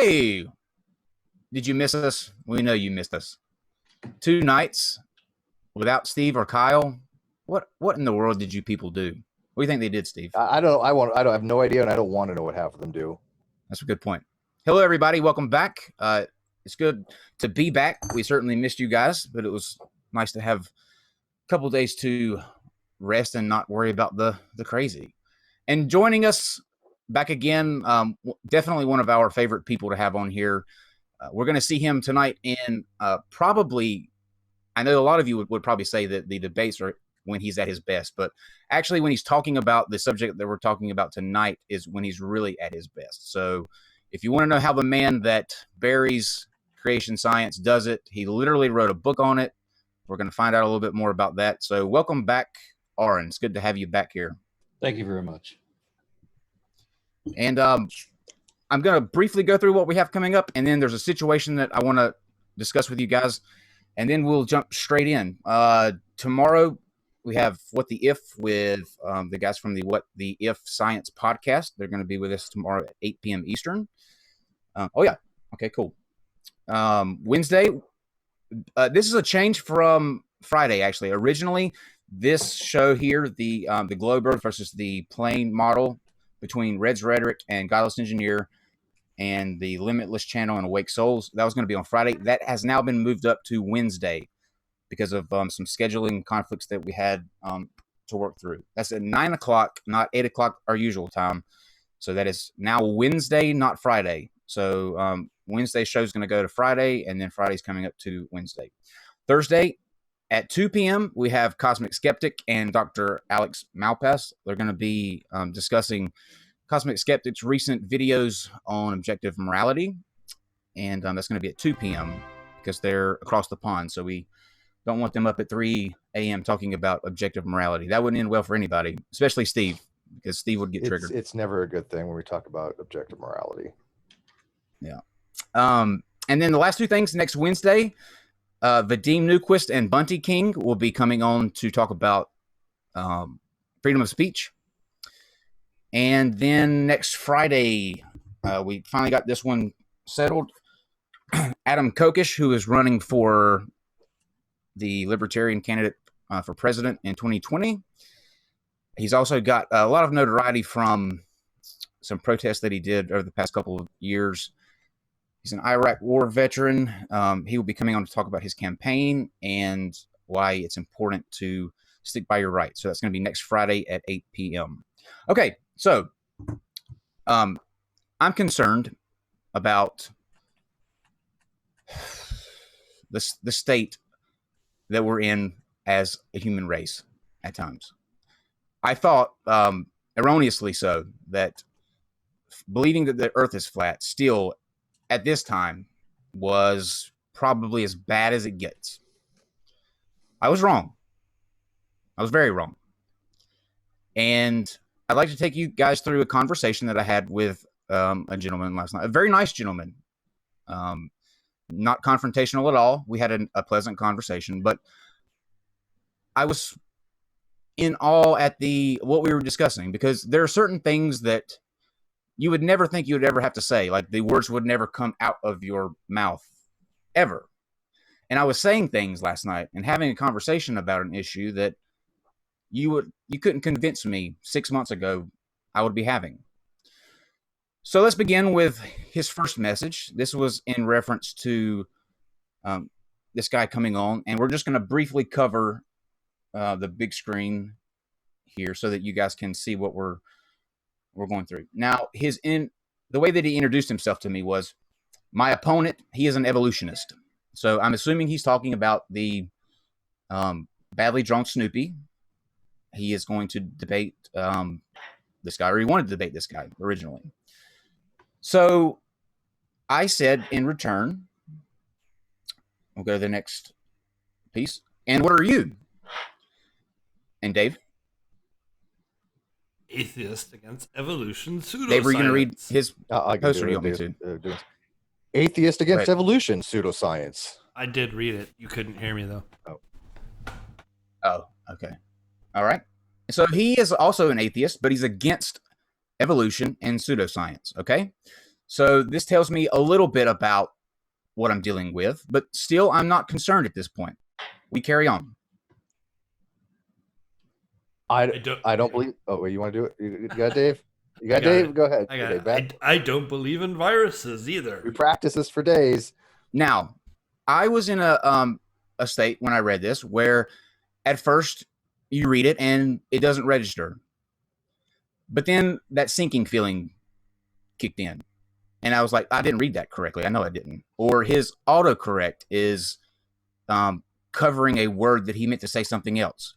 Hey, did you miss us? We know you missed us. 2 nights without Steve or Kyle. What in the world did you people do? What do you think they did, Steve? I don't. I have no idea, and I don't want to know what half of them do. That's a good point. Hello, everybody. Welcome back. It's good to be back. We certainly missed you guys, but it was nice to have a couple of days to rest and not worry about the crazy. And joining us back again, definitely one of our favorite people to have on here. We're going to see him tonight in probably, I know a lot of you would probably say that the debates are when he's at his best, but actually when he's talking about the subject that we're talking about tonight is when he's really at his best. So if you want to know how the man that buries creation science does it, he literally wrote a book on it. We're going to find out a little bit more about that. So welcome back, Aron. It's good to have you back here. Thank you very much. And I'm going to briefly go through what we have coming up, and then there's a situation that I want to discuss with you guys, and then we'll jump straight in. Tomorrow, we have What the If with the guys from the What the If Science podcast. They're going to be with us tomorrow at 8 p.m. Eastern. Oh, yeah. Okay, cool. Wednesday, this is a change from Friday, actually. Originally, this show here, the Globe Earth versus the Plane model between Red's Rhetoric and Godless Engineer and the Limitless Channel and Awake Souls, that was going to be on Friday. That has now been moved up to Wednesday because of some scheduling conflicts that we had to work through. That's at 9 o'clock, not 8 o'clock, our usual time. So that is now Wednesday, not Friday. So Wednesday's show is going to go to Friday, and then Friday's coming up to Wednesday. Thursday at 2 p.m., we have Cosmic Skeptic and Dr. Alex Malpass. They're going to be discussing Cosmic Skeptic's recent videos on objective morality, and that's going to be at 2 p.m. because they're across the pond, so we don't want them up at 3 a.m. talking about objective morality. That wouldn't end well for anybody, especially Steve, because Steve would get triggered. It's never a good thing when we talk about objective morality. Yeah. And then the last 2 things, next Wednesday, Vadim Newquist and Bunty King will be coming on to talk about freedom of speech. And then next Friday, we finally got this one settled. Adam Kokesh, who is running for the Libertarian candidate for president in 2020. He's also got a lot of notoriety from some protests that he did over the past couple of years. He's an Iraq war veteran. He will be coming on to talk about his campaign and why it's important to stick by your rights. So that's going to be next Friday at 8 p.m. Okay, so I'm concerned about the state that we're in as a human race at times. I thought, erroneously so, that believing that the earth is flat still at this time was probably as bad as it gets. I was wrong. I was very wrong. And I'd like to take you guys through a conversation that I had with a gentleman last night, a very nice gentleman, not confrontational at all. We had a pleasant conversation, but I was in awe at what we were discussing, because there are certain things that you would never think you would ever have to say. Like, the words would never come out of your mouth, ever. And I was saying things last night and having a conversation about an issue that you couldn't convince me 6 months ago I would be having. So let's begin with his first message. This was in reference to this guy coming on, and we're just going to briefly cover the big screen here so that you guys can see what we're going through. Now, the way that he introduced himself to me was, my opponent, he is an evolutionist. So I'm assuming he's talking about the badly drawn Snoopy. He is going to debate this guy, or he wanted to debate this guy originally. So I said in return, we'll go to the next piece. And what are you? And Dave? Atheist against evolution, pseudoscience. Dave, are you going to read his post, or do you want me to? Atheist against evolution, pseudoscience. I did read it. You couldn't hear me, though. Oh, okay. All right. So he is also an atheist, but he's against evolution and pseudoscience, okay? So this tells me a little bit about what I'm dealing with, but still I'm not concerned at this point. We carry on. I don't believe. Oh, wait, you want to do it? You got Dave? You got Dave? Go ahead. Okay, I don't believe in viruses either. we practice this for days. Now, I was in a state when I read this where at first you read it and it doesn't register. But then that sinking feeling kicked in. And I was like, I didn't read that correctly. I know I didn't. Or his autocorrect is covering a word that he meant to say something else.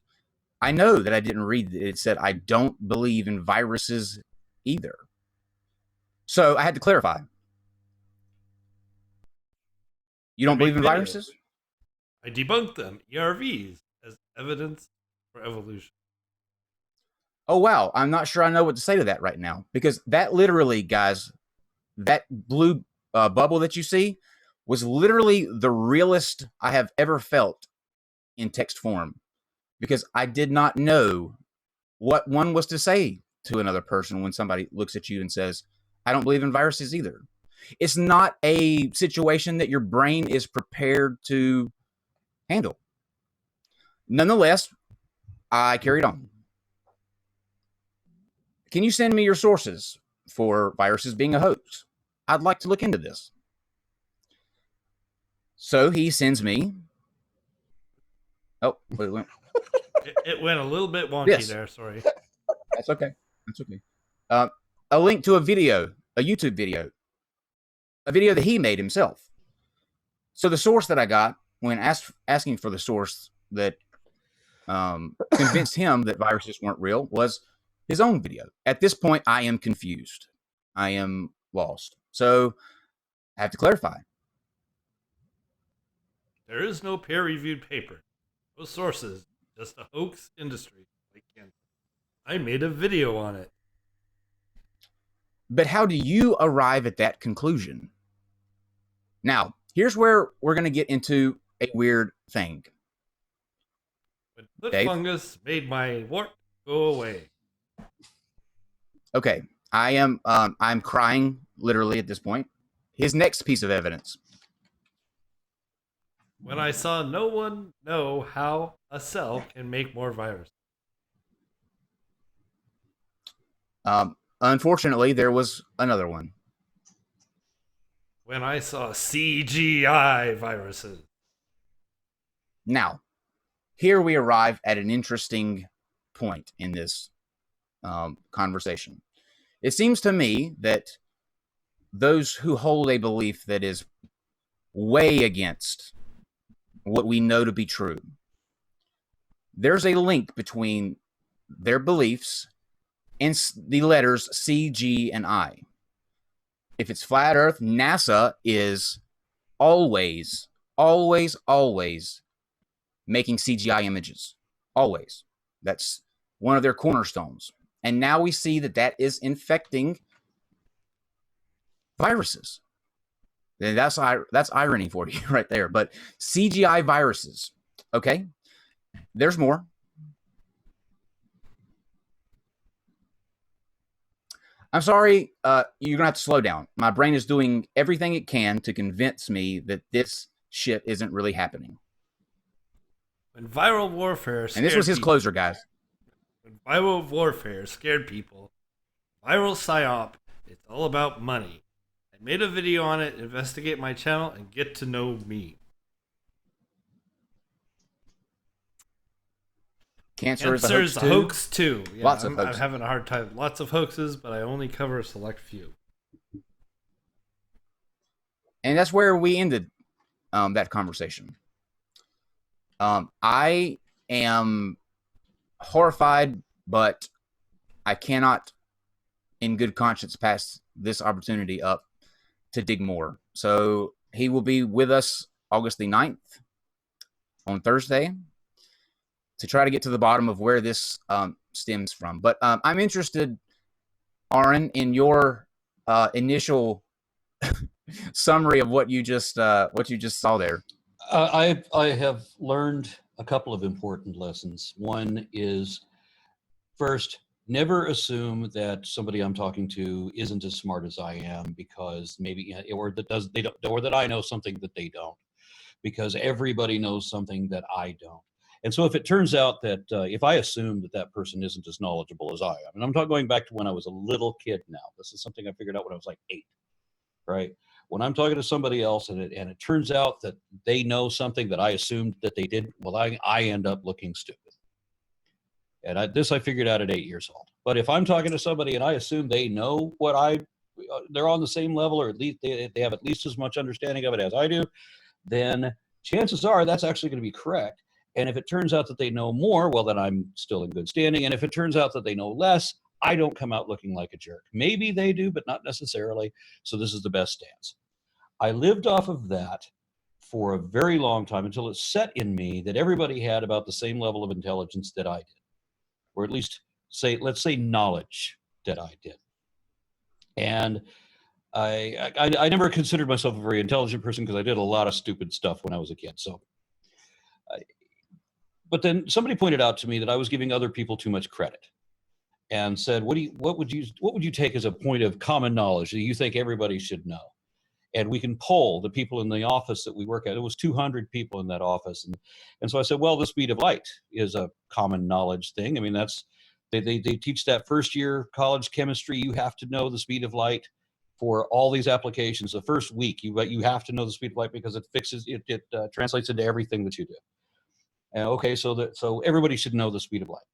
I know that I didn't read it. It said, I don't believe in viruses either. So I had to clarify. You don't believe in viruses? I debunked them, ERVs, as evidence for evolution. Oh, wow. I'm not sure I know what to say to that right now. Because that literally, guys, that blue bubble that you see was literally the realest I have ever felt in text form. Because I did not know what one was to say to another person when somebody looks at you and says, I don't believe in viruses either. It's not a situation that your brain is prepared to handle. Nonetheless, I carried on. Can you send me your sources for viruses being a hoax? I'd like to look into this. So he sends me. Oh, wait, wait. It went a little bit wonky there. Sorry. That's okay. That's okay. A link to a video, a YouTube video, a video that he made himself. So the source that I got when asking for the source that convinced him that viruses weren't real was his own video. At this point, I am confused. I am lost. So I have to clarify. There is no peer-reviewed paper. No sources. Just a hoax industry. I made a video on it. But how do you arrive at that conclusion? Now, here's where we're going to get into a weird thing. When foot fungus made my wart go away. Okay, I'm crying literally at this point. His next piece of evidence. When I saw no one know how a cell can make more virus. Unfortunately, there was another one. When I saw CGI viruses. Now, here we arrive at an interesting point in this conversation. It seems to me that those who hold a belief that is way against what we know to be true, there's a link between their beliefs and the letters C, G, and I. If it's flat Earth, NASA is always making CGI images. Always. That's one of their cornerstones. And now we see that that is infecting viruses. And that's irony for you right there. But CGI viruses. Okay? There's more. I'm sorry, you're going to have to slow down. My brain is doing everything it can to convince me that this shit isn't really happening. When viral warfare scared and this was his people, closer, guys. When viral warfare scared people, viral psyop, it's all about money. I made a video on it, investigate my channel, and get to know me. Cancer is a hoax too. Yeah, Lots of hoaxes. I'm having a hard time. Lots of hoaxes, but I only cover a select few. And that's where we ended that conversation. I am horrified, but I cannot, in good conscience, pass this opportunity up to dig more. So he will be with us August the 9th on Thursday to try to get to the bottom of where this stems from. But I'm interested, Aron, in your initial summary of what you just saw there. I have learned a couple of important lessons. One is, first, never assume that somebody I'm talking to isn't as smart as I am because maybe, or that I know something that they don't, because everybody knows something that I don't. And so if it turns out that if I assume that that person isn't as knowledgeable as I am, and I'm talking going back to when I was a little kid now, this is something I figured out when I was like 8, right? When I'm talking to somebody else and it turns out that they know something that I assumed that they didn't, well, I end up looking stupid. And I figured out at 8 years old. But if I'm talking to somebody and I assume they know they're on the same level, or at least they have at least as much understanding of it as I do, then chances are that's actually going to be correct. And if it turns out that they know more, well, then I'm still in good standing. And if it turns out that they know less, I don't come out looking like a jerk. Maybe they do, but not necessarily. So this is the best stance. I lived off of that for a very long time until it set in me that everybody had about the same level of intelligence that I did, or at least let's say knowledge that I did. And I never considered myself a very intelligent person because I did a lot of stupid stuff when I was a kid. So, but then somebody pointed out to me that I was giving other people too much credit, and said, "What would you take as a point of common knowledge that you think everybody should know?" And we can poll the people in the office that we work at. It was 200 people in that office, and so I said, "Well, the speed of light is a common knowledge thing. I mean, that's they teach that first year college chemistry. You have to know the speed of light for all these applications. The first week, you have to know the speed of light because it translates into everything that you do." And okay, so everybody should know the speed of light.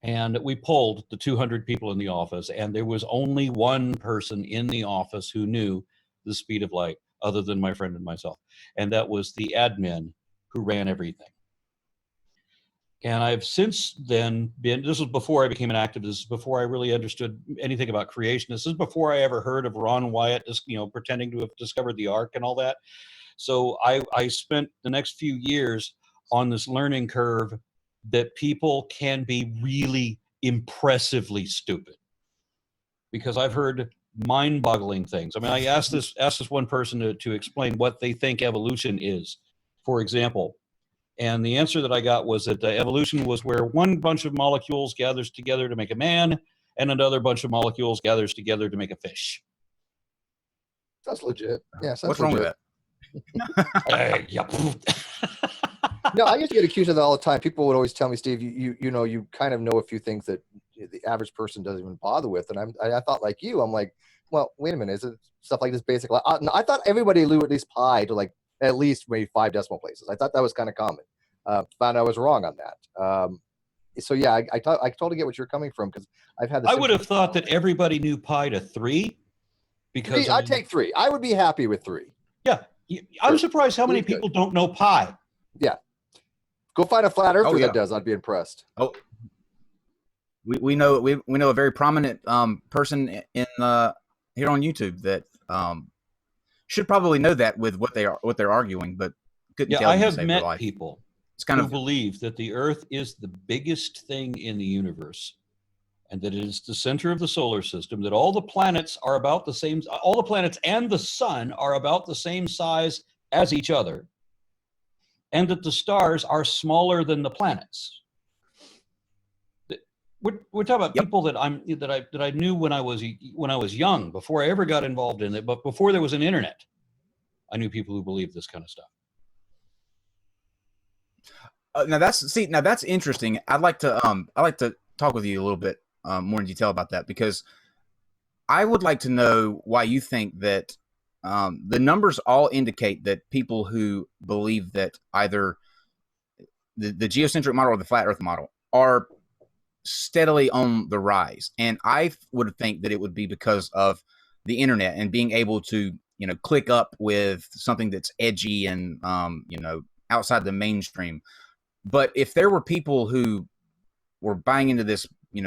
And we polled the 200 people in the office, and there was only one person in the office who knew the speed of light other than my friend and myself. And that was the admin who ran everything. And I've since then this was before I became an activist, this is before I really understood anything about creation. This is before I ever heard of Ron Wyatt, pretending to have discovered the Ark and all that. So I spent the next few years on this learning curve that people can be really impressively stupid, because I've heard mind-boggling things. I mean, I asked this one person to explain what they think evolution is, for example, and the answer that I got was that evolution was where one bunch of molecules gathers together to make a man, and another bunch of molecules gathers together to make a fish. That's legit. Yes. What's wrong with that? No, I used to get accused of that all the time. People would always tell me, Steve, you kind of know a few things that the average person doesn't even bother with. And I thought, like you, I'm like, well, wait a minute, is it stuff like this basic? I thought everybody knew at least pi to like at least maybe 5 decimal places. I thought that was kind of common. Found I was wrong on that. So yeah, I totally get what you're coming from, because I've had. I would have thought that everybody knew pi to 3, because I'd take 3. I would be happy with 3. Yeah, I'm surprised how many people don't know pi. Yeah. Go find a flat earther that does. I'd be impressed. Oh, we know a very prominent person in here on YouTube that should probably know that with what they're arguing, but couldn't tell. I have met people who believe that the Earth is the biggest thing in the universe, and that it is the center of the solar system. That all the planets are about the same. All the planets and the sun are about the same size as each other, and that the stars are smaller than the planets. We're talking about people that I knew when I was young, before I ever got involved in it, but before there was an internet. I knew people who believed this kind of stuff. Now that's interesting. I'd like to talk with you a little bit more in detail about that, because I would like to know why you think that the numbers all indicate that people who believe that either the geocentric model or the flat Earth model are steadily on the rise. And I would think that it would be because of the internet and being able to, click up with something that's edgy and, outside the mainstream. But if there were people who were buying into this,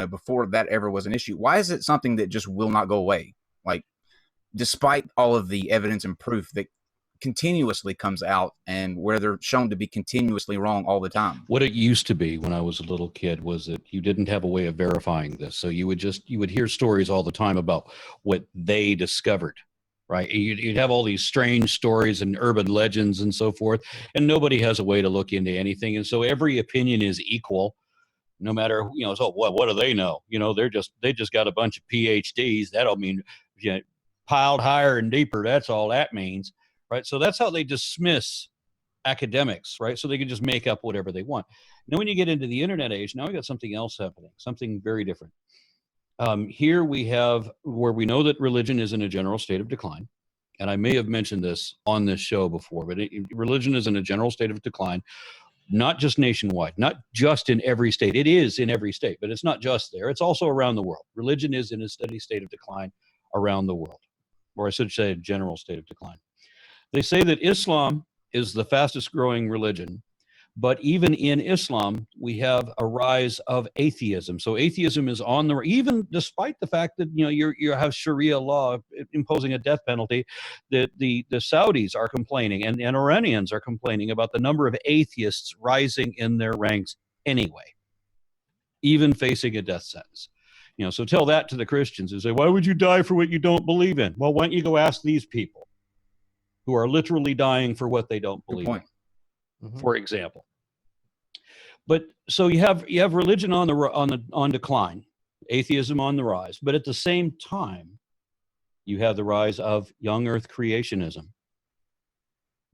before that ever was an issue, why is it something that just will not go away? Like, despite all of the evidence and proof that continuously comes out, and where they're shown to be continuously wrong all the time. What it used to be when I was a little kid was that you didn't have a way of verifying this. So you would hear stories all the time about what they discovered, right? You'd have all these strange stories and urban legends and so forth, and nobody has a way to look into anything. And so every opinion is equal. no matter, so what do they know? They just got a bunch of PhDs. That'll mean, piled higher and deeper. That's all that means, right? So that's how they dismiss academics, right? So they can just make up whatever they want. Now, when you get into the internet age, now we got something else happening, something very different. Here we have where we know that religion is in a general state of decline. And I may have mentioned this on this show before, but religion is in a general state of decline, not just nationwide, not just in every state. It is in every state, but it's not just there. It's also around the world. Religion is in a steady state of decline around the world, or I should say a general state of decline. They say that Islam is the fastest growing religion, but even in Islam, we have a rise of atheism. So atheism is on the, even despite the fact that, you have Sharia law imposing a death penalty, that the Saudis are complaining and Iranians are complaining about the number of atheists rising in their ranks anyway, even facing a death sentence. So tell that to the Christians and say, why would you die for what you don't believe in? Well, why don't you go ask these people who are literally dying for what they don't believe in, for example. But so you have religion on decline, atheism on the rise, but at the same time, you have the rise of young Earth creationism,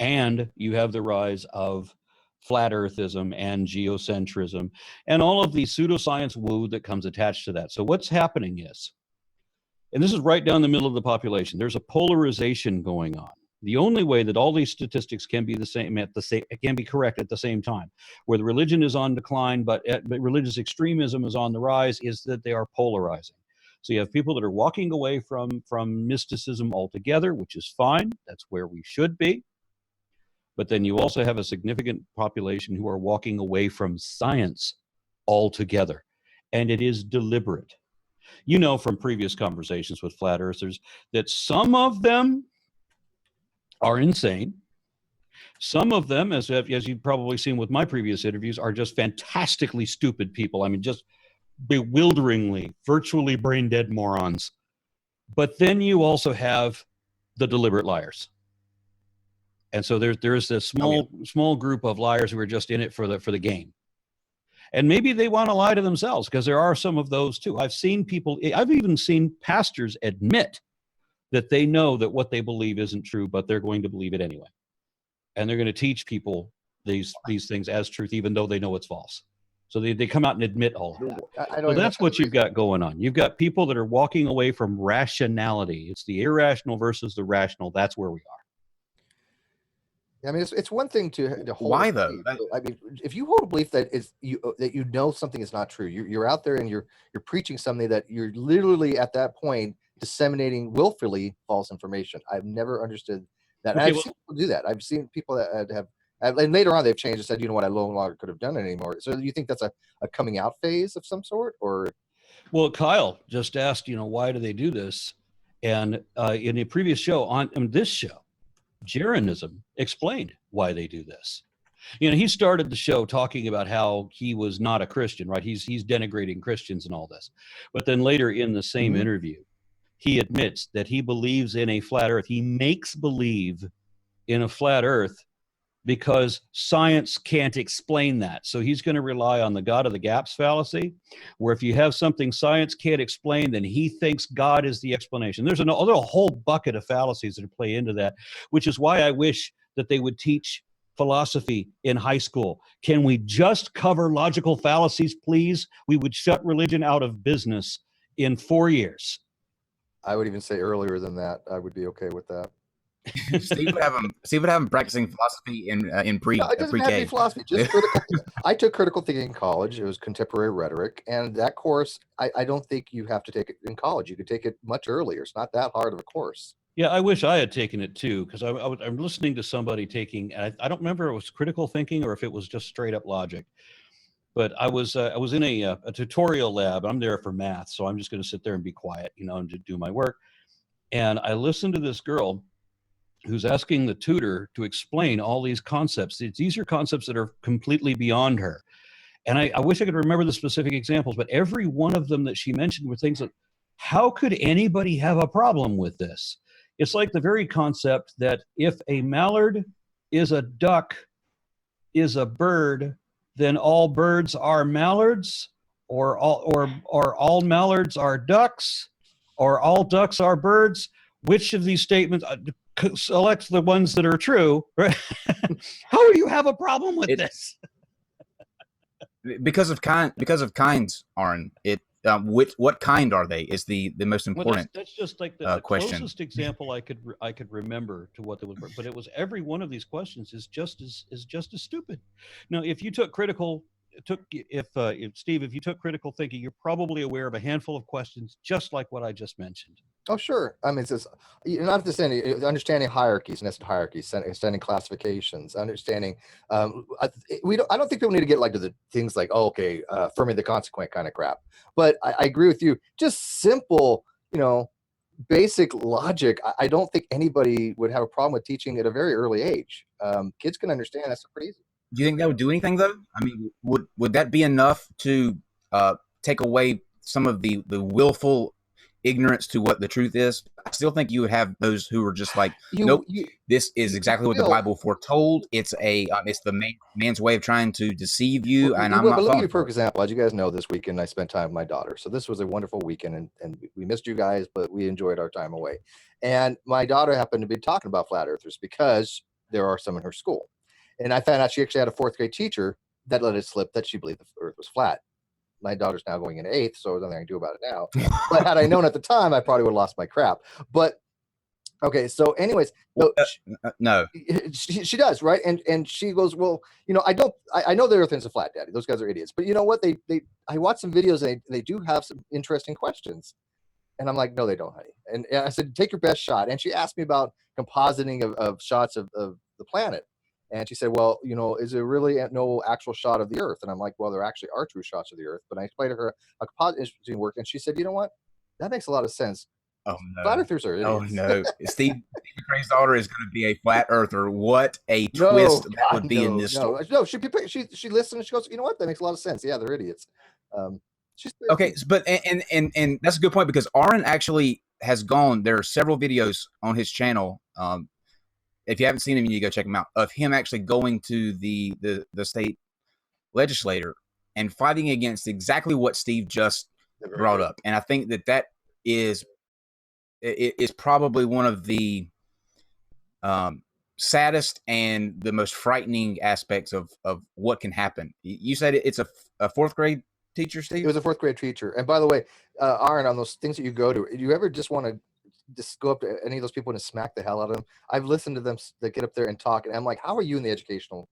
and you have the rise of flat Earthism and geocentrism, and all of the pseudoscience woo that comes attached to that. So what's happening is, and this is right down the middle of the population, there's a polarization going on. The only way that all these statistics can be can be correct at the same time, where the religion is on decline, but religious extremism is on the rise, is that they are polarizing. So you have people that are walking away from mysticism altogether, which is fine. That's where we should be. But then you also have a significant population who are walking away from science altogether, and it is deliberate. From previous conversations with flat earthers that some of them are insane. Some of them, as you've probably seen with my previous interviews, are just fantastically stupid people. I mean, just bewilderingly, virtually brain dead morons. But then you also have the deliberate liars. And so there's this small group of liars who are just in it for the game. And maybe they want to lie to themselves, because there are some of those too. I've even seen pastors admit that they know that what they believe isn't true, but they're going to believe it anyway. And they're going to teach people these things as truth, even though they know it's false. So they come out and admit all of that. So that's what you've got going on. You've got people that are walking away from rationality. It's the irrational versus the rational. That's where we are. I mean, it's one thing to hold. Why though? I mean, if you hold a belief that you know something is not true, you're out there and you're preaching something that you're literally at that point disseminating willfully false information. I've never understood that. Okay, I've seen people do that. I've seen people that have, and later on they've changed and said, you know what, I no longer could have done it anymore. So you think that's a coming out phase of some sort, or? Well, Kyle just asked, why do they do this? And in a previous show, on this show, Jaronism explained why they do this. He started the show talking about how he was not a Christian, right? He's denigrating Christians and all this. But then later in the same interview, he admits that he believes in a flat earth. He makes believe in a flat earth because science can't explain that. So he's going to rely on the God of the gaps fallacy, where if you have something science can't explain, then he thinks God is the explanation. There's a whole bucket of fallacies that play into that, which is why I wish that they would teach philosophy in high school. Can we just cover logical fallacies, please? We would shut religion out of business in 4 years. I would even say earlier than that. I would be okay with that. Steve would have him practicing philosophy in pre-K. No, it doesn't have to be philosophy, just critical. I took critical thinking in college. It was contemporary rhetoric, and that course, I don't think you have to take it in college. You could take it much earlier. It's not that hard of a course. Yeah, I wish I had taken it too, because I'm listening to somebody taking. I don't remember if it was critical thinking or if it was just straight up logic. But I was in a tutorial lab. I'm there for math, so I'm just going to sit there and be quiet, and just do my work. And I listened to this girl who's asking the tutor to explain all these concepts. These are concepts that are completely beyond her. And I wish I could remember the specific examples, but every one of them that she mentioned were things that, how could anybody have a problem with this? It's like the very concept that if a mallard is a duck, is a bird, then all birds are mallards. or all mallards are ducks, or all ducks are birds. Which of these statements selects the ones that are true? Right? How do you have a problem with this? Because of kinds, Aron. What kind are they is the most important. That's just like the question. Closest example I could remember to what there was, but it was every one of these questions is just as stupid. Now, if you took critical Steve, if you took critical thinking, you're probably aware of a handful of questions just like what I just mentioned. Oh, sure. I mean, it's just, you're not understanding hierarchies, nested hierarchies, understanding classifications, understanding. I don't think people need to get like to the things like, oh, okay, Fermi the consequent kind of crap. But I agree with you. Just simple, basic logic. I don't think anybody would have a problem with teaching at a very early age. Kids can understand. That's pretty easy. Do you think that would do anything though? I mean, would that be enough to take away some of the willful ignorance to what the truth is? I still think you would have those who are just like, nope, this is exactly what the Bible foretold. It's the man's way of trying to deceive you, and I'm not. But let me give you, for example, as you guys know, this weekend I spent time with my daughter. So this was a wonderful weekend, and we missed you guys, but we enjoyed our time away. And my daughter happened to be talking about flat earthers because there are some in her school. And I found out she actually had a 4th grade teacher that let it slip that she believed the earth was flat. My daughter's now going into 8th, so there's nothing I can do about it now. But had I known at the time, I probably would have lost my crap. But okay, so anyways, no, she does, right? And she goes, well, I know the earth is a flat, Daddy. Those guys are idiots. But you know what? I watched some videos and they do have some interesting questions. And I'm like, no, they don't, honey. And I said, take your best shot. And she asked me about compositing of shots of the planet. And she said, well, is there really no actual shot of the earth? And I'm like, well, there actually are true shots of the earth. But I explained to her how compositing work. And she said, you know what? That makes a lot of sense. Oh, no. Flat earthers are idiots. Oh, no. Steve McRae's daughter is going to be a flat earther. What a twist that would be in this story. No, she listened and she goes, you know what? That makes a lot of sense. Yeah, they're idiots. Okay, but and that's a good point, because Aron actually has gone. There are several videos on his channel. If you haven't seen him, you need to go check him out. Of him actually going to the state legislator and fighting against exactly what Steve just brought up. And I think that is probably one of the saddest and the most frightening aspects of what can happen. You said it's a 4th grade teacher, Steve? It was a 4th grade teacher. And by the way, Aron, on those things that you go to, do you ever just want to just go up to any of those people and smack the hell out of them? I've listened to them that get up there and talk, and I'm like, how are you in the educational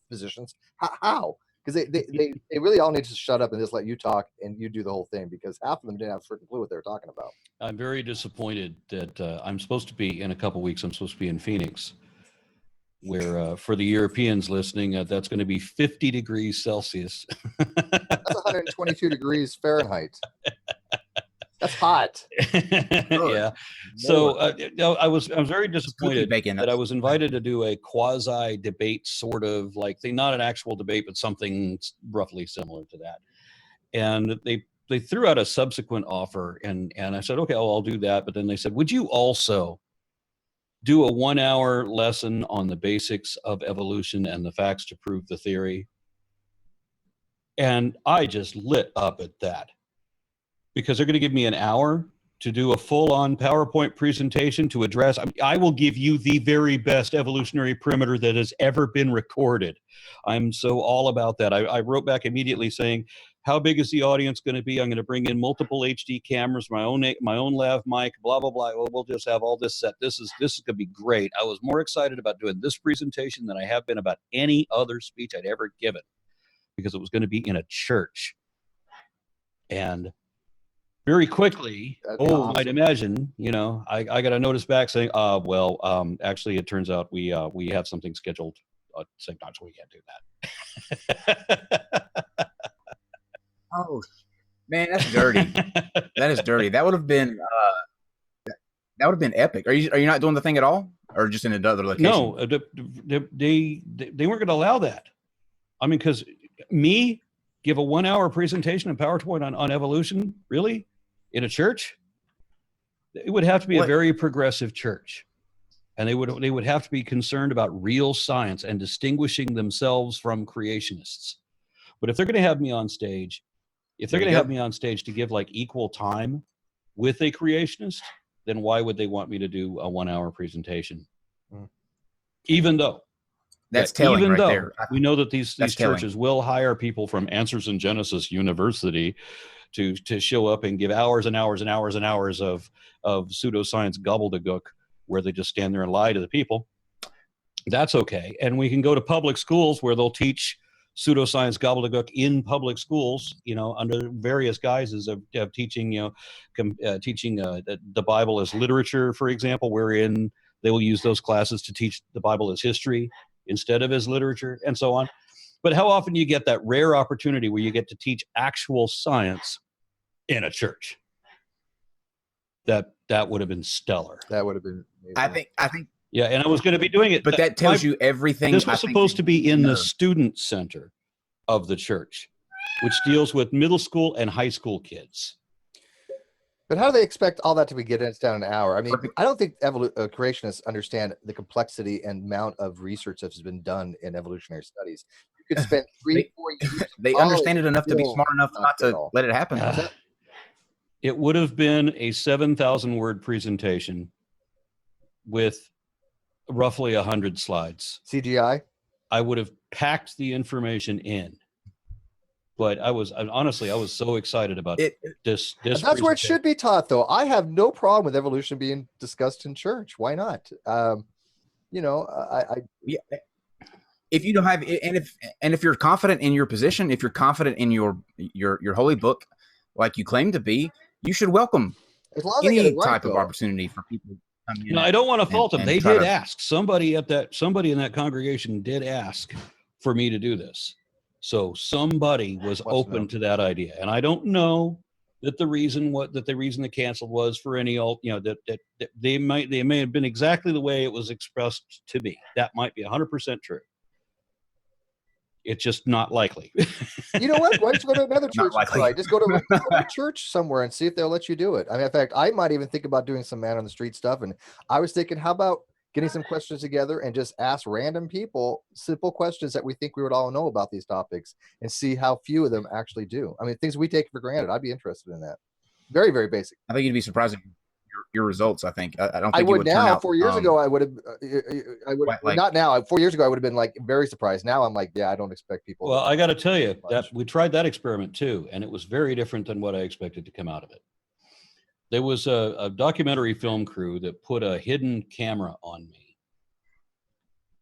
positions? How? Because they really all need to shut up and just let you talk and you do the whole thing, because half of them didn't have a freaking clue what they were talking about. I'm very disappointed that I'm supposed to be, in a couple weeks, I'm supposed to be in Phoenix, where for the Europeans listening, that's going to be 50 degrees Celsius. That's 122 degrees Fahrenheit. That's hot. Yeah. So I was very disappointed that I was invited to do a quasi debate, sort of like thing, not an actual debate, but something roughly similar to that. And they threw out a subsequent offer, and I said, okay, I'll do that. But then they said, would you also do a 1-hour lesson on the basics of evolution and the facts to prove the theory? And I just lit up at that, because they're going to give me an hour to do a full-on PowerPoint presentation to address. I will give you the very best evolutionary perimeter that has ever been recorded. I'm so all about that. I wrote back immediately saying, how big is the audience going to be? I'm going to bring in multiple HD cameras, my own lav mic, blah, blah, blah. We'll just have all this set. This is going to be great. I was more excited about doing this presentation than I have been about any other speech I'd ever given, because it was going to be in a church. And very quickly, awesome. I'd imagine, I got a notice back saying, actually, it turns out we have something scheduled at the same time, so we can't do that. Oh, man, that's dirty. That is dirty. That would have been epic. Are you not doing the thing at all, or just in another location? No, they weren't going to allow that. I mean, because me give a 1-hour presentation in PowerPoint on evolution, really? In a church? It would have to be a very progressive church, and they would have to be concerned about real science and distinguishing themselves from creationists. But if they're going to have me on stage, If they're going to have me on stage to give like equal time with a creationist, then why would they want me to do a 1 hour presentation? Even though that's telling even right though there. we know that these telling. churches will hire people from Answers in Genesis University to show up and give hours and hours and hours and hours of pseudoscience gobbledygook where they just stand there and lie to the people. That's okay. And we can go to public schools where they'll teach pseudoscience gobbledygook in public schools, under various guises of teaching, teaching the Bible as literature, for example, wherein they will use those classes to teach the Bible as history instead of as literature, and so on. But how often do you get that rare opportunity where you get to teach actual science in a church? That would have been stellar. That would have been amazing. I think. Yeah, and I was going to be doing it. But that tells you everything. This was supposed to be in the student center of the church, which deals with middle school and high school kids. But how do they expect all that to be getting down an hour? I mean, I don't think creationists understand the complexity and amount of research that has been done in evolutionary studies. You could spend 3-4 years. They understand it enough to be smart enough not to let it happen. It would have been a 7,000 word presentation with roughly 100 slides. CGI? I would have packed the information in. But I was so excited about this. That's where it should be taught, though. I have no problem with evolution being discussed in church. Why not? Yeah. If you don't have, and if you're confident in your position, if you're confident in your holy book, like you claim to be, you should welcome any type of opportunity for people. No, I don't want to fault them. They did ask. Somebody in that congregation did ask for me to do this. So somebody was open to that idea, and I don't know that the reason they canceled was for any that they may have been exactly the way it was expressed to be. That might be 100% true. It's just not likely. You know what? Why don't you go to another church? Just go to a church somewhere and see if they'll let you do it. I mean, in fact, I might even think about doing some man on the street stuff. And I was thinking, how about getting some questions together and just ask random people simple questions that we think we would all know about these topics and see how few of them actually do. I mean, things we take for granted. I'd be interested in that. Very, very basic. I think you'd be surprised at your results. I think I don't think I would now. Turn out, 4 years ago, I would have. Not now. 4 years ago, I would have been like very surprised. Now I'm like, yeah, I don't expect people. Well, I got to tell you that we tried that experiment too, and it was very different than what I expected to come out of it. There was a documentary film crew that put a hidden camera on me,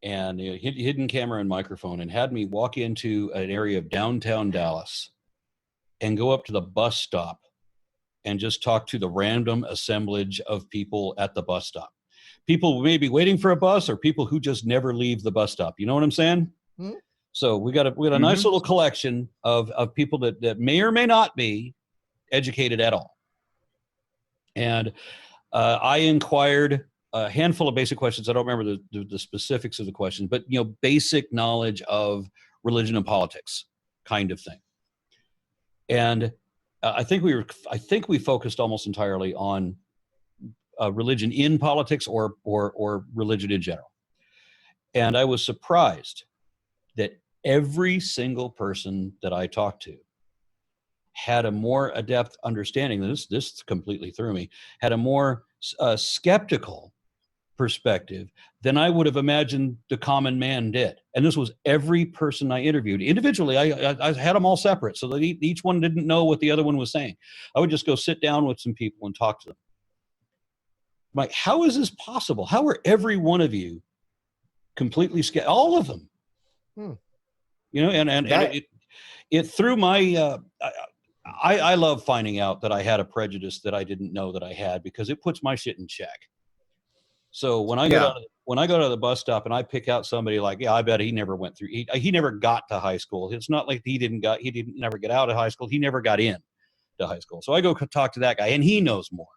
and a hidden camera and microphone, and had me walk into an area of downtown Dallas and go up to the bus stop and just talk to the random assemblage of people at the bus stop. People maybe waiting for a bus, or people who just never leave the bus stop. You know what I'm saying? Mm-hmm. So we got a nice little collection of people that may or may not be educated at all. And I inquired a handful of basic questions. I don't remember the specifics of the questions, but basic knowledge of religion and politics kind of thing. And I think we focused almost entirely on religion in politics or religion in general. And I was surprised that every single person that I talked to had a more adept understanding. This completely threw me. Had a more skeptical perspective than I would have imagined the common man did. And this was every person I interviewed. Individually, I had them all separate so that each one didn't know what the other one was saying. I would just go sit down with some people and talk to them. I'm like, how is this possible? How are every one of you completely skeptical? All of them. And it threw my... I love finding out that I had a prejudice that I didn't know that I had, because it puts my shit in check. So when I go to the bus stop and I pick out somebody like, I bet he never went through, he never got to high school. It's not like he didn't never get out of high school. He never got in to high school. So I go talk to that guy, and he knows more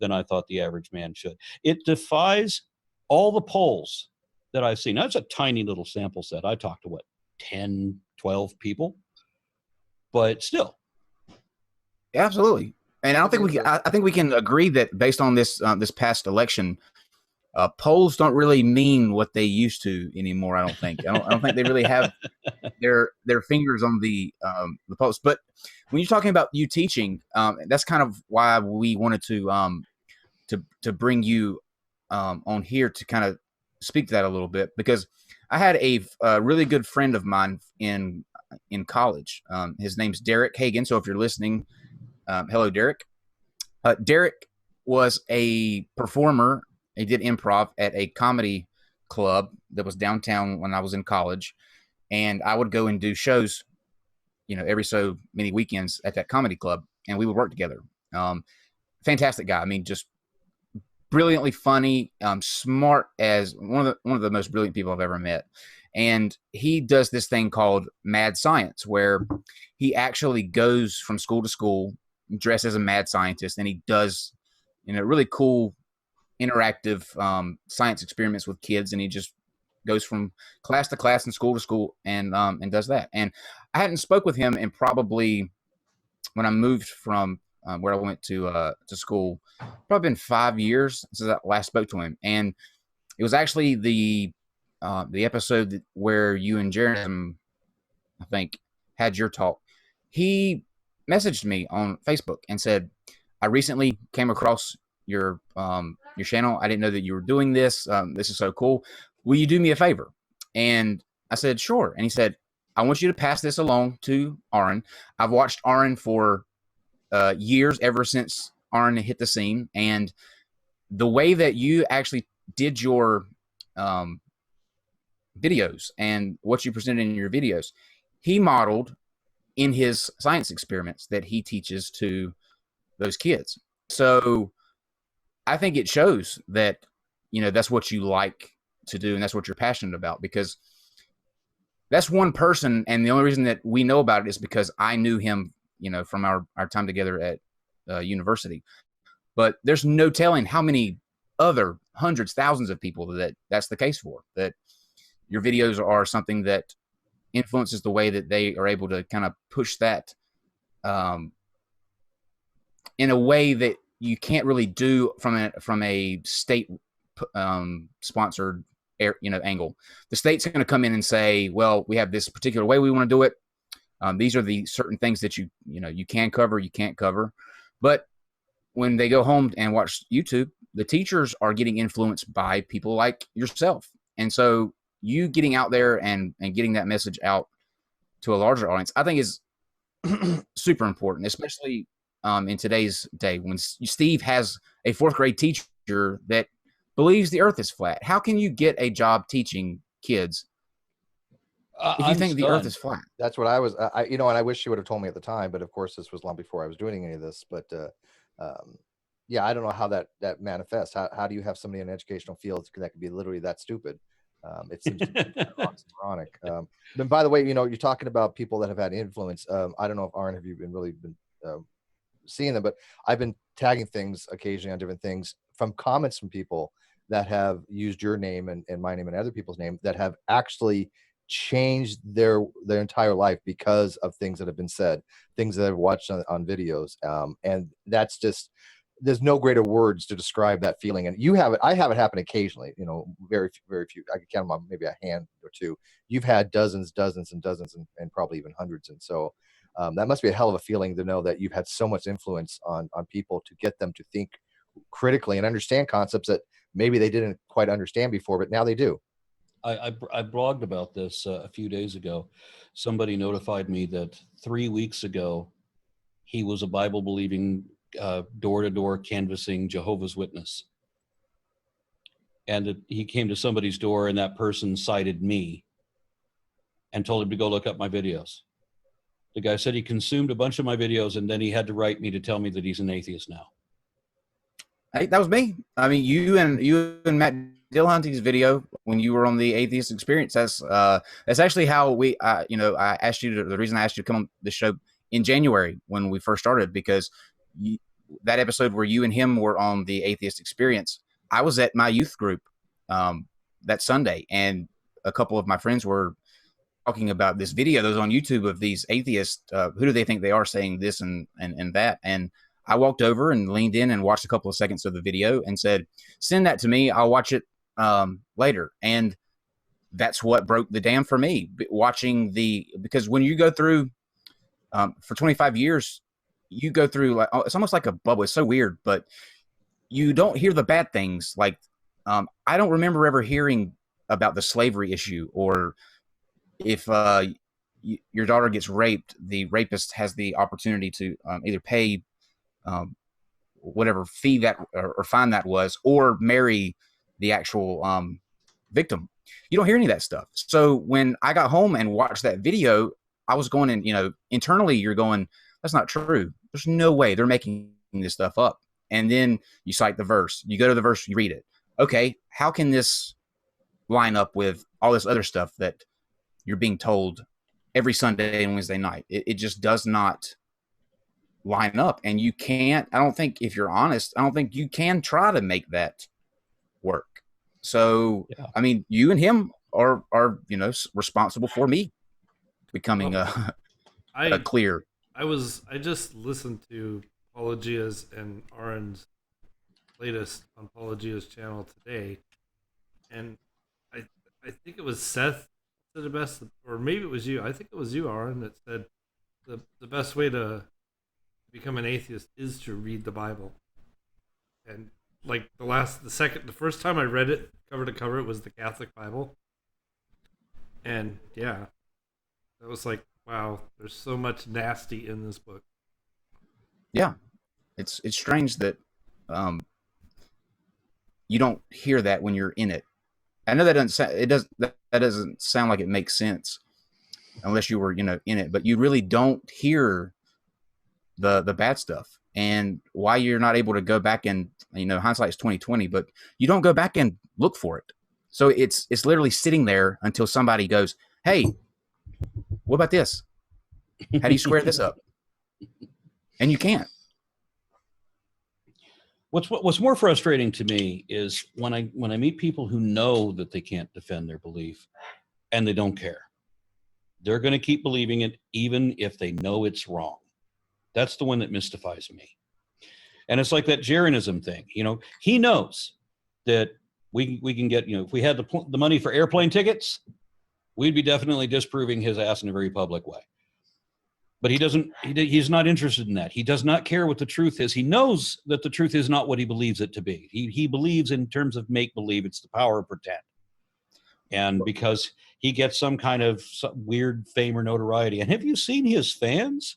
than I thought the average man should. It defies all the polls that I've seen. Now, it's a tiny little sample set. I talked to 10, 12 people, but still. Absolutely. And I think we can agree that based on this past election, polls don't really mean what they used to anymore. I don't think. I don't think they really have their fingers on the pulse. But when you're talking about you teaching, that's kind of why we wanted to bring you on here to kind of speak to that a little bit, because I had a really good friend of mine in college. His name's Derek Hagan. So if you're listening, hello, Derek. Derek was a performer. He did improv at a comedy club that was downtown when I was in college. And I would go and do shows, every so many weekends at that comedy club, and we would work together. Fantastic guy. I mean, just brilliantly funny, smart as one of the most brilliant people I've ever met. And he does this thing called mad science, where he actually goes from school to school, dressed as a mad scientist, and he does, really cool interactive science experiments with kids, and he just goes from class to class and school to school and does that. And I hadn't spoke with him in probably, when I moved from where I went to school, probably been 5 years since I last spoke to him. And it was actually the episode where you and Jaron, I think, had your talk. He messaged me on Facebook and said, I recently came across your channel. I didn't know that you were doing this. This is so cool. Will you do me a favor? And I said, sure. And he said, I want you to pass this along to Aron. I've watched Aron for years, ever since Aron hit the scene. And the way that you actually did your videos and what you presented in your videos, he modeled in his science experiments that he teaches to those kids. So I think it shows that, that's what you like to do, and that's what you're passionate about, because that's one person. And the only reason that we know about it is because I knew him, from our time together at university. But there's no telling how many other hundreds, thousands of people that's the case for, that your videos are something that influences the way that they are able to kind of push that in a way that you can't really do from a state sponsored angle. The state's going to come in and say, well, we have this particular way we want to do it. These are the certain things that you can cover, you can't cover. But when they go home and watch YouTube, the teachers are getting influenced by people like yourself. And so you getting out there and getting that message out to a larger audience, I think is super important, especially in today's day when Steve has a 4th grade teacher that believes the earth is flat. How can you get a job teaching kids if you think the earth is flat? That's what I was, and I wish she would have told me at the time, but of course this was long before I was doing any of this. But yeah, I don't know how that manifests. How do you have somebody in an educational field that could be literally that stupid? It seems to be oxymoronic. But by the way, you're talking about people that have had influence. I don't know if Aron, have you really been seeing them, but I've been tagging things occasionally on different things from comments from people that have used your name and my name and other people's name that have actually changed their entire life because of things that have been said, things that I've watched on videos. And that's just, there's no greater words to describe that feeling. And you have it, I have it happen occasionally, very, very few. I can count them on maybe a hand or two. You've had dozens and probably even hundreds. And so that must be a hell of a feeling to know that you've had so much influence on people to get them to think critically and understand concepts that maybe they didn't quite understand before, but now they do. I blogged about this a few days ago. Somebody notified me that 3 weeks ago, he was a Bible-believing, door-to-door canvassing Jehovah's Witness. And he came to somebody's door and that person cited me and told him to go look up my videos. The guy said he consumed a bunch of my videos and then he had to write me to tell me that he's an atheist now. Hey, that was me. I mean, you and Matt Dillhunty's video when you were on the Atheist Experience. That's actually how I asked you the reason I asked you to come on the show in January when we first started, because that episode where you and him were on the Atheist Experience, I was at my youth group that Sunday, and a couple of my friends were talking about this video that was on YouTube of these atheists. Who do they think they are saying this and that? And I walked over and leaned in and watched a couple of seconds of the video and said, "Send that to me. I'll watch it later." And that's what broke the dam for me. Watching because when you go through for 25 years, you go through like it's almost like a bubble. It's so weird, but you don't hear the bad things. Like I don't remember ever hearing about the slavery issue, or if your daughter gets raped, the rapist has the opportunity to either pay whatever fee that or fine that was, or marry the actual victim. You don't hear any of that stuff. So when I got home and watched that video, I was going, and internally you're going, that's not true. There's no way they're making this stuff up. And then you cite the verse, you go to the verse, you read it. Okay, how can this line up with all this other stuff that you're being told every Sunday and Wednesday night? It just does not line up. And you can't, I don't think, if you're honest, I don't think you can try to make that work. So, yeah. I mean, you and him are responsible for me becoming clear. I just listened to Apologia's and Aron's latest on Apologia's channel today, and I think it was Seth said the best, or maybe it was you. I think it was you, Aron, that said the best way to become an atheist is to read the Bible. And like the first time I read it cover to cover, it was the Catholic Bible, and yeah, that was like, wow, there's so much nasty in this book. Yeah, it's strange that you don't hear that when you're in it. I know that doesn't sound like it makes sense unless you were in it, but you really don't hear the bad stuff, and why you're not able to go back and hindsight is 20/20, but you don't go back and look for it. So it's literally sitting there until somebody goes, "Hey, what about this? How do you square this up?" And you can't. What's more frustrating to me is when I meet people who know that they can't defend their belief and they don't care. They're going to keep believing it even if they know it's wrong. That's the one that mystifies me. And it's like that Jaronism thing. He knows that we can get, if we had the money for airplane tickets, we'd be definitely disproving his ass in a very public way. But he's not interested in that. He does not care what the truth is. He knows that the truth is not what he believes it to be. He believes in terms of make-believe. It's the power of pretend. And because he gets some kind of weird fame or notoriety. And have you seen his fans?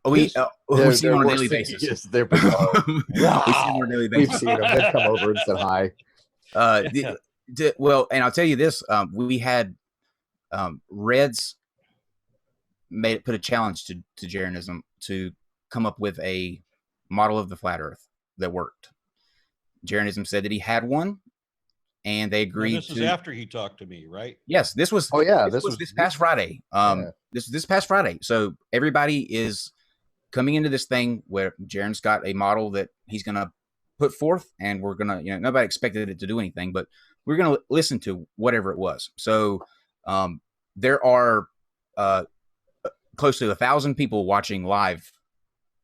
We see them on a daily basis. Yes, they're bizarre. Wow. We see them on a daily basis. We've seen them. They've come over and said hi. Well, and I'll tell you this: we had Reds put a challenge to Jaronism to come up with a model of the flat Earth that worked. Jaronism said that he had one, and they agreed. This was after he talked to me, right? Yes, this was. Oh yeah, this was this past Friday. This past Friday. So everybody is coming into this thing where Jaron's got a model that he's going to put forth, and we're going to, nobody expected it to do anything, but we're going to listen to whatever it was. So there are close to 1,000 people watching live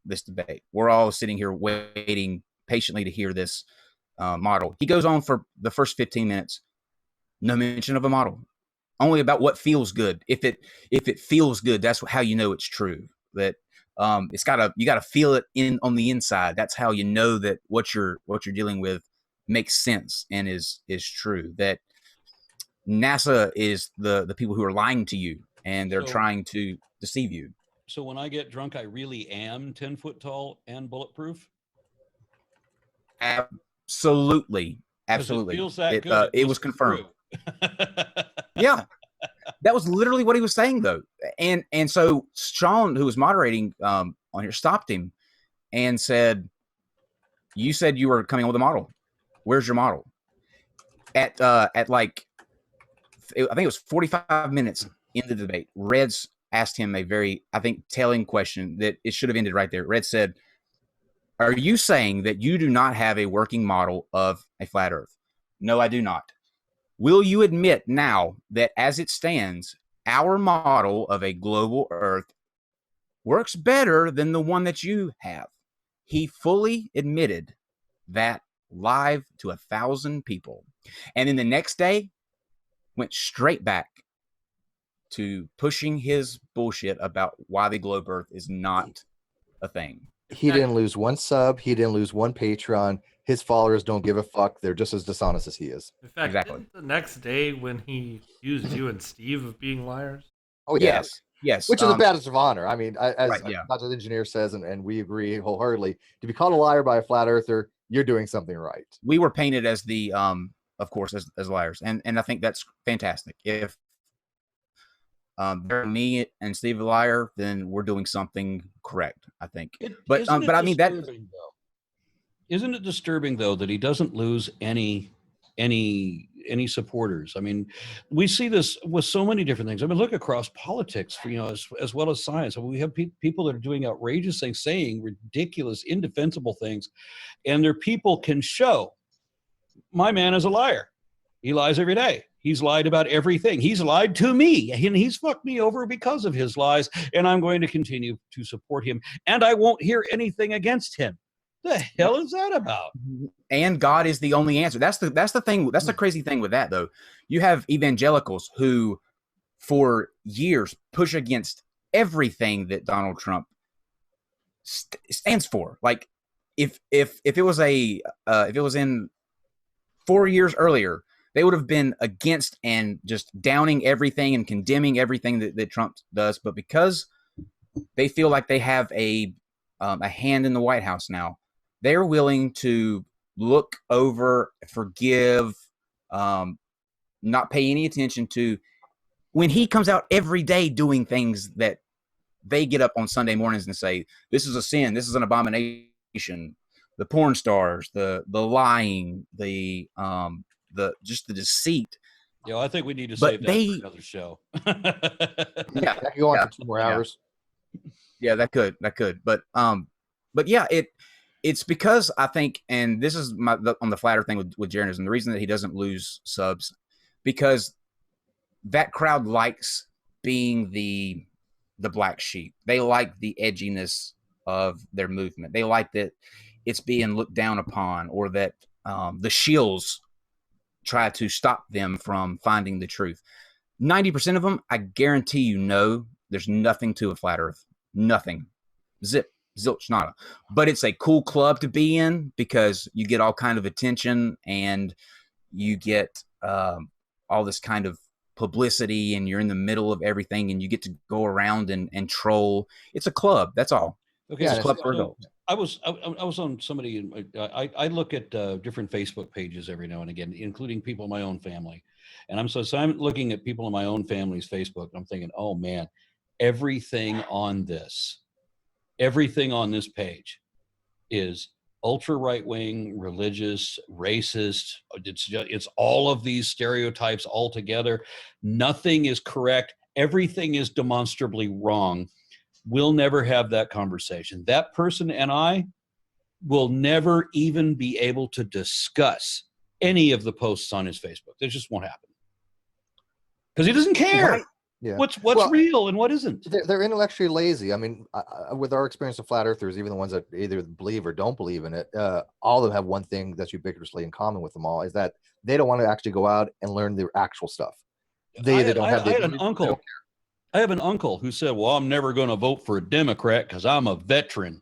this debate. We're all sitting here waiting patiently to hear this model. He goes on for the first 15 minutes, no mention of a model, only about what feels good. If it feels good, that's how you know it's true. That you gotta feel it on the inside. That's how you know that what you're dealing with makes sense and is true. That NASA is the people who are lying to you, and they're trying to deceive you. So when I get drunk, I really am 10 foot tall and bulletproof? Absolutely. Absolutely. It feels that good. It was confirmed. Yeah. That was literally what he was saying, though. And so Sean, who was moderating on here, stopped him and said, "You said you were coming up with a model. Where's your model?" At like, I think it was 45 minutes into the debate, Reds asked him a very, I think, telling question that it should have ended right there. Red said, "Are you saying that you do not have a working model of a flat Earth?" "No, I do not." "Will you admit now that as it stands, our model of a global Earth works better than the one that you have?" he fully admitted that live to 1,000 people. And then the next day went straight back to pushing his bullshit about why the globe Earth is not a thing. He didn't lose one sub. He didn't lose one Patreon. His followers don't give a fuck. They're just as dishonest as he is. In fact, Exactly. didn't the next day when he accused you and Steve of being liars? Oh, yeah. Yes. Which is a badge of honor. I mean, as Right, yeah. Dr. Engineer says, and we agree wholeheartedly, to be called a liar by a flat earther, you're doing something right. We were painted as the, of course, as liars. And I think that's fantastic. If me and Steve a liar, then we're doing something correct, I think. But I mean that. Isn't it disturbing though that he doesn't lose any supporters? I mean, we see this with so many different things. I mean, look across politics, as well as science. I mean, we have people that are doing outrageous things, saying ridiculous, indefensible things, and their people can show, my man is a liar. He lies every day. He's lied about everything. He's lied to me, and he's fucked me over because of his lies, and I'm going to continue to support him, and I won't hear anything against him. The hell is that about? And God is the only answer. That's the thing. That's the crazy thing with that, though. You have evangelicals who, for years, push against everything that Donald Trump stands for. Like, if it was in 4 years earlier, they would have been against and just downing everything and condemning everything that Trump does. But because they feel like they have a hand in the White House now, they're willing to look over, forgive, not pay any attention to when he comes out every day doing things that they get up on Sunday mornings and say, this is a sin, this is an abomination. The porn stars, the lying, the just the deceit. Yeah, I think we need to save that for another show. Yeah, that could go on for 2 more hours. Yeah, that could. But yeah, it's because I think, and this is on the flatter thing with Jaron, and the reason that he doesn't lose subs, because that crowd likes being the black sheep. They like the edginess of their movement. They like that it's being looked down upon, or that the shills try to stop them from finding the truth. 90% of them, I guarantee there's nothing to a flat earth. Nothing. Zip. Zilch, nada. But it's a cool club to be in because you get all kind of attention and you get all this kind of publicity, and you're in the middle of everything, and you get to go around and troll. It's a club. That's all. Okay, it's a club for adults. I was on somebody. I look at different Facebook pages every now and again, including people in my own family, and I'm looking at people in my own family's Facebook, and I'm thinking, oh man, everything on this page is ultra right-wing, religious, racist. It's all of these stereotypes all together. Nothing is correct. Everything is demonstrably wrong. We'll never have that conversation. That person and I will never even be able to discuss any of the posts on his Facebook. That just won't happen. Because he doesn't care. Right. Yeah. What's real and what isn't? They're intellectually lazy. I mean, with our experience of flat earthers, even the ones that either believe or don't believe in it, all of them have one thing that's ubiquitously in common with them all, is that they don't want to actually go out and learn the actual stuff. I had an uncle who said, well, I'm never going to vote for a Democrat because I'm a veteran.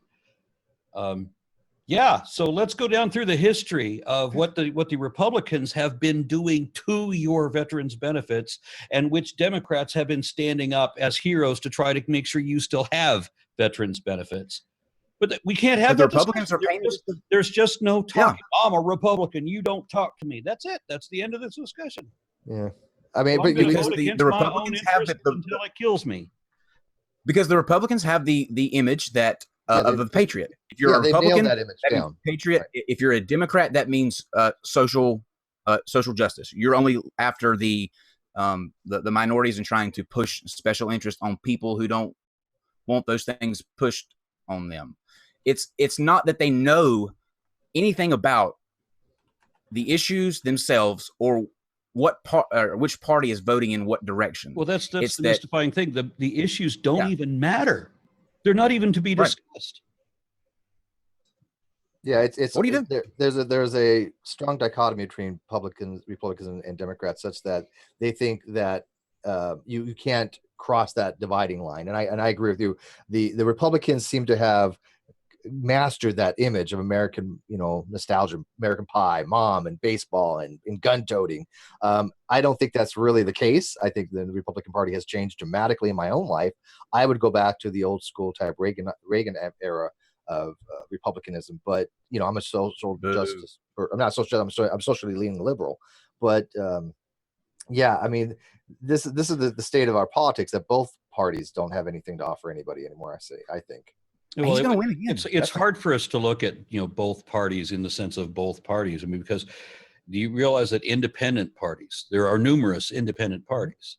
Yeah, so let's go down through the history of what the Republicans have been doing to your veterans' benefits, and which Democrats have been standing up as heroes to try to make sure you still have veterans' benefits. But we can't have the Republicans are there's just no talking. Yeah. I'm a Republican. You don't talk to me. That's it. That's the end of this discussion. Yeah, I mean, but because the Republicans have until it kills me. Because the Republicans have the image that. Of the patriot. If you're a Republican, that means patriot. Right. If you're a Democrat, that means social justice. You're only after the minorities and trying to push special interest on people who don't want those things pushed on them. It's not that they know anything about the issues themselves or which party is voting in what direction. Well, that's the mystifying thing. The issues don't even matter. They're not even to be discussed. Yeah, it's What do you do? There's a strong dichotomy between Republicans and Democrats, such that they think that you can't cross that dividing line. And I agree with you. The Republicans seem to have mastered that image of American, nostalgia, American Pie, mom, and baseball, and gun toting. I don't think that's really the case. I think the Republican Party has changed dramatically in my own life. I would go back to the old school type Reagan era of republicanism, but I'm a social justice, or I'm not social. I'm socially leaning liberal, but yeah, I mean, this is the state of our politics, that both parties don't have anything to offer anybody anymore. I think. Well, he's going to win again. It's hard for us to look at both parties in the sense of both parties. I mean, because do you realize that independent parties, there are numerous independent parties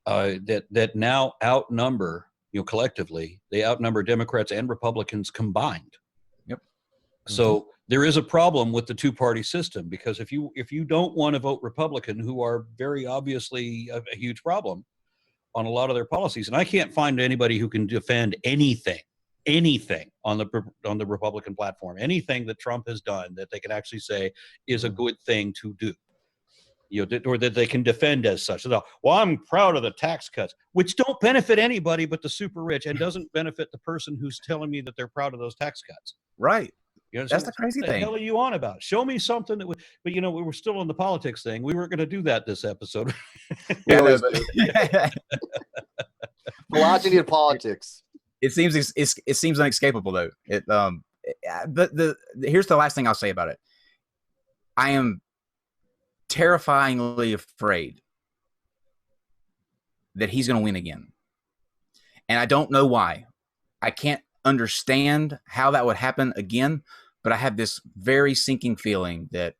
that now outnumber, collectively, they outnumber Democrats and Republicans combined. Yep. So there is a problem with the two-party system, because if you don't want to vote Republican, who are very obviously a huge problem on a lot of their policies, and I can't find anybody who can defend anything on the Republican platform, anything that Trump has done that they can actually say is a good thing to do, or that they can defend as such. So, well, I'm proud of the tax cuts, which don't benefit anybody but the super rich, and doesn't benefit the person who's telling me that they're proud of those tax cuts. Right. That's the crazy thing. What the hell are you on about? Show me something that would, but we were still on the politics thing. We weren't going to do that this episode. Philosophy of politics. It seems unescapable, though. Here's the last thing I'll say about it. I am terrifyingly afraid that he's going to win again, and I don't know why. I can't understand how that would happen again, but I have this very sinking feeling that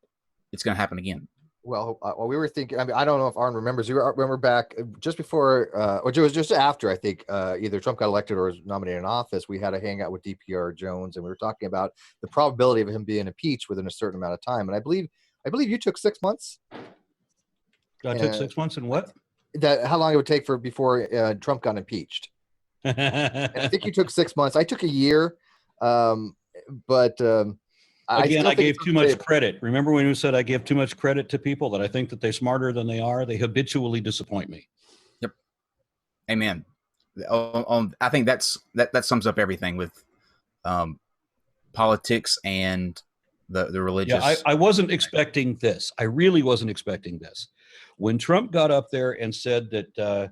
it's going to happen again. Well, we were thinking, I mean, I don't know if Aron remembers. You remember back just before, or it was just after, I think, either Trump got elected or was nominated in office, we had a hangout with DPR Jones, and we were talking about the probability of him being impeached within a certain amount of time. And I believe you took 6 months. I took 6 months, and what? How long it would take before Trump got impeached. And I think you took 6 months. I took a year, but again, I gave too much credit. Remember when you said I give too much credit to people, that I think that they're smarter than they are? They habitually disappoint me. Yep. Amen. I think that sums up everything with politics and the religious. Yeah, I wasn't expecting this. I really wasn't expecting this. When Trump got up there and said that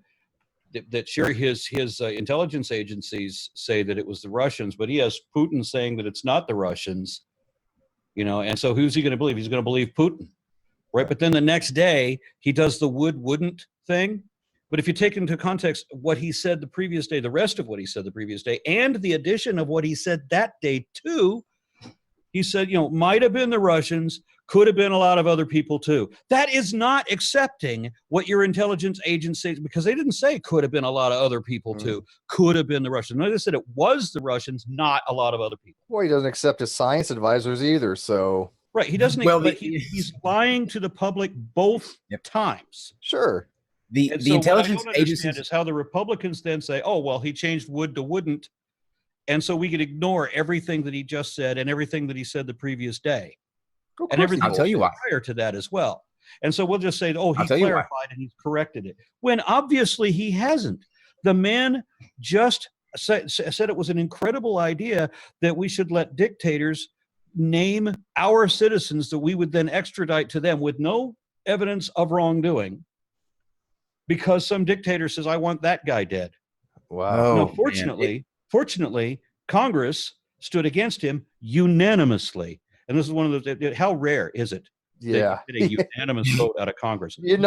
sure, his intelligence agencies say that it was the Russians, but he has Putin saying that it's not the Russians. And so who's he going to believe? He's going to believe Putin, right? But then the next day he does the wouldn't thing. But if you take into context what he said the previous day, the rest of what he said the previous day, and the addition of what he said that day too, he said, might have been the Russians, could have been a lot of other people too. That is not accepting what your intelligence agencies, because they didn't say could have been a lot of other people too. Could have been the Russians. No, they said it was the Russians, not a lot of other people. Well, he doesn't accept his science advisors either, so. Right, he doesn't. Well, he's lying to the public both times. Sure. The intelligence agencies is how the Republicans then say, "Oh, well, he changed would to wouldn't," and so we could ignore everything that he just said and everything that he said the previous day. And everything I'll tell you why. Prior to that as well. And so we'll just say, oh, he clarified and he's corrected it. When obviously he hasn't. The man just said it was an incredible idea that we should let dictators name our citizens that we would then extradite to them with no evidence of wrongdoing, because some dictator says, I want that guy dead. Wow. No, fortunately, Congress stood against him unanimously. And this is one of those, how rare is it? Yeah. Get a unanimous vote out of Congress. You're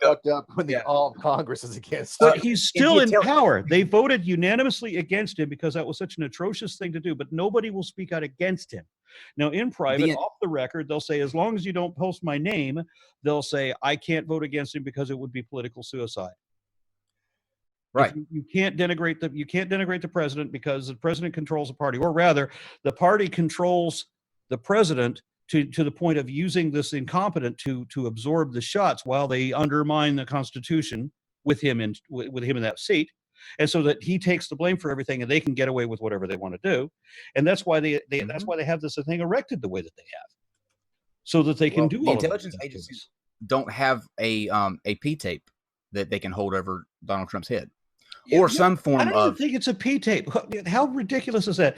fucked up when all of Congress is against But he's still in power. They voted unanimously against him because that was such an atrocious thing to do, but nobody will speak out against him. Now, in private, off the record, they'll say, as long as you don't post my name, they'll say, I can't vote against him because it would be political suicide. Right. You can't denigrate the president because the president controls the party, or rather, the party controls the president to the point of using this incompetent to absorb the shots while they undermine the Constitution with him in that seat. and so that he takes the blame for everything, and they can get away with whatever they want to do, and that's why that's why they have this thing erected the way that they have, so that they can do the all intelligence of agencies don't have a P tape that they can hold over Donald Trump's head, or some form I don't even think it's a P tape. How ridiculous is that?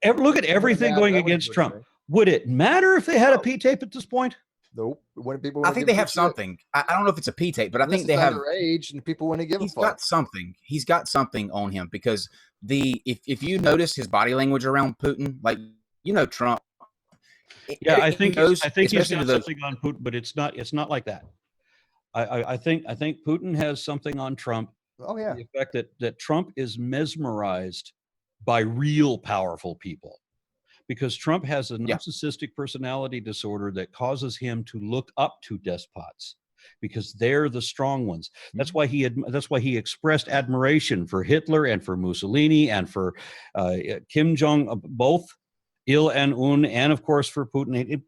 Look at everything going against Trump. Would it matter if they had a P tape at this point? Nope. When people I think they have something. I don't know if it's a P tape, but I think they have underage, and people want to give. He's got something. He's got something on him, because if you notice his body language around Putin, like, Trump. Yeah, I think he's got something on Putin, but it's not like that. I think Putin has something on Trump. Oh yeah. The effect that Trump is mesmerized by real powerful people, because Trump has a narcissistic personality disorder that causes him to look up to despots, because they're the strong ones. That's why he expressed admiration for Hitler and for Mussolini and for Kim Jong, both Il and Un, and of course for Putin.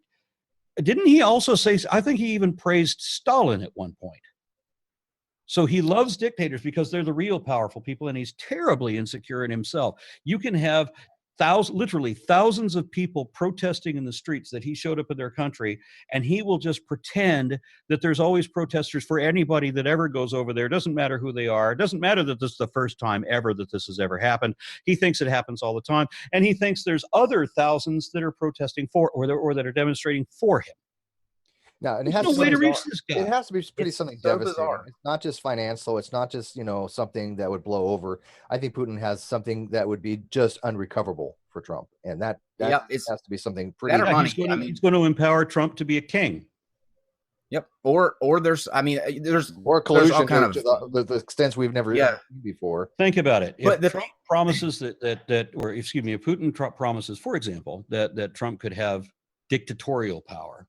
Didn't he also say? I think he even praised Stalin at one point. So he loves dictators because they're the real powerful people, and he's terribly insecure in himself. You can have literally thousands of people protesting in the streets that he showed up in their country, and he will just pretend that there's always protesters for anybody that ever goes over there. It doesn't matter who they are. It doesn't matter that this is the first time ever that this has ever happened. He thinks it happens all the time, and he thinks there's other thousands that are protesting for or that are demonstrating for him. No, and it has no way to reach this guy. It has to be something devastating. Bizarre. It's not just financial. It's not just something that would blow over. I think Putin has something that would be just unrecoverable for Trump, and that has to be something pretty. He's going to empower Trump to be a king. Yep. Or there's collusion, there's all kind of the extents we've never seen before. Think about it. If Trump promises if Putin promises, for example, that Trump could have dictatorial power.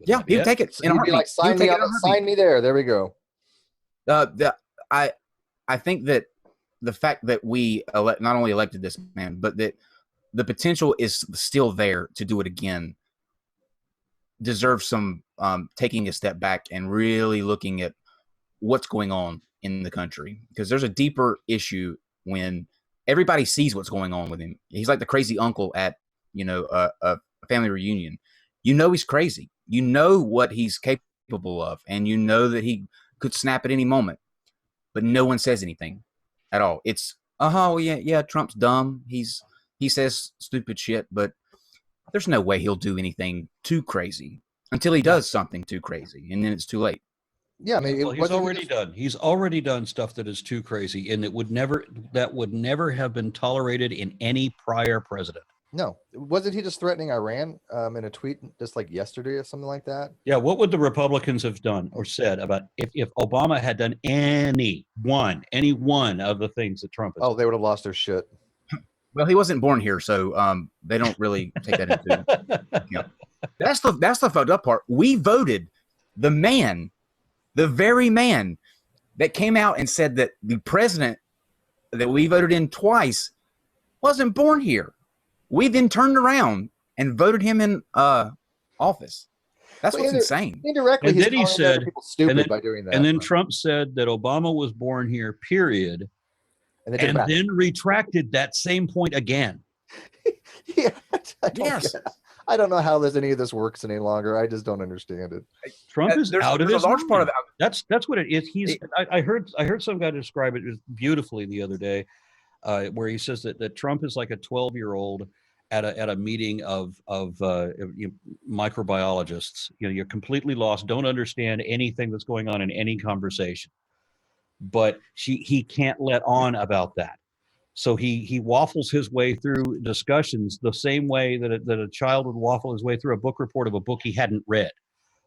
Yeah, he'd take it. So he'd be like, sign me there. There we go. I think that the fact that we not only elected this man, but that the potential is still there to do it again, deserves some taking a step back and really looking at what's going on in the country, because there's a deeper issue when everybody sees what's going on with him. He's like the crazy uncle at a family reunion. He's crazy. You know what he's capable of, and you know that he could snap at any moment, but no one says anything at all. It's Trump's dumb. He says stupid shit, but there's no way he'll do anything too crazy until he does something too crazy, and then it's too late. Yeah, I mean, he's already done. He's already done stuff that is too crazy, and that would never have been tolerated in any prior president. No, wasn't he just threatening Iran in a tweet just like yesterday or something like that? Yeah, what would the Republicans have done or said about if Obama had done any one of the things that Trump has done? They would have lost their shit. Well, he wasn't born here, so they don't really take that into account. That's the fucked up part. We voted the very man that came out and said that the president that we voted in twice wasn't born here. We then turned around and voted him in office. That's what's insane. Indirectly, and then he said, people stupid by doing that. And then Trump said that Obama was born here, period, and then retracted that same point again. Yeah, I don't know how any of this works any longer. I just don't understand it. Trump is out of his large part of that. That's what it is. I heard some guy describe it beautifully the other day, where he says that Trump is like a 12-year-old at a meeting of microbiologists. You're completely lost, don't understand anything that's going on in any conversation. But he can't let on about that. So he waffles his way through discussions the same way that a child would waffle his way through a book report of a book he hadn't read.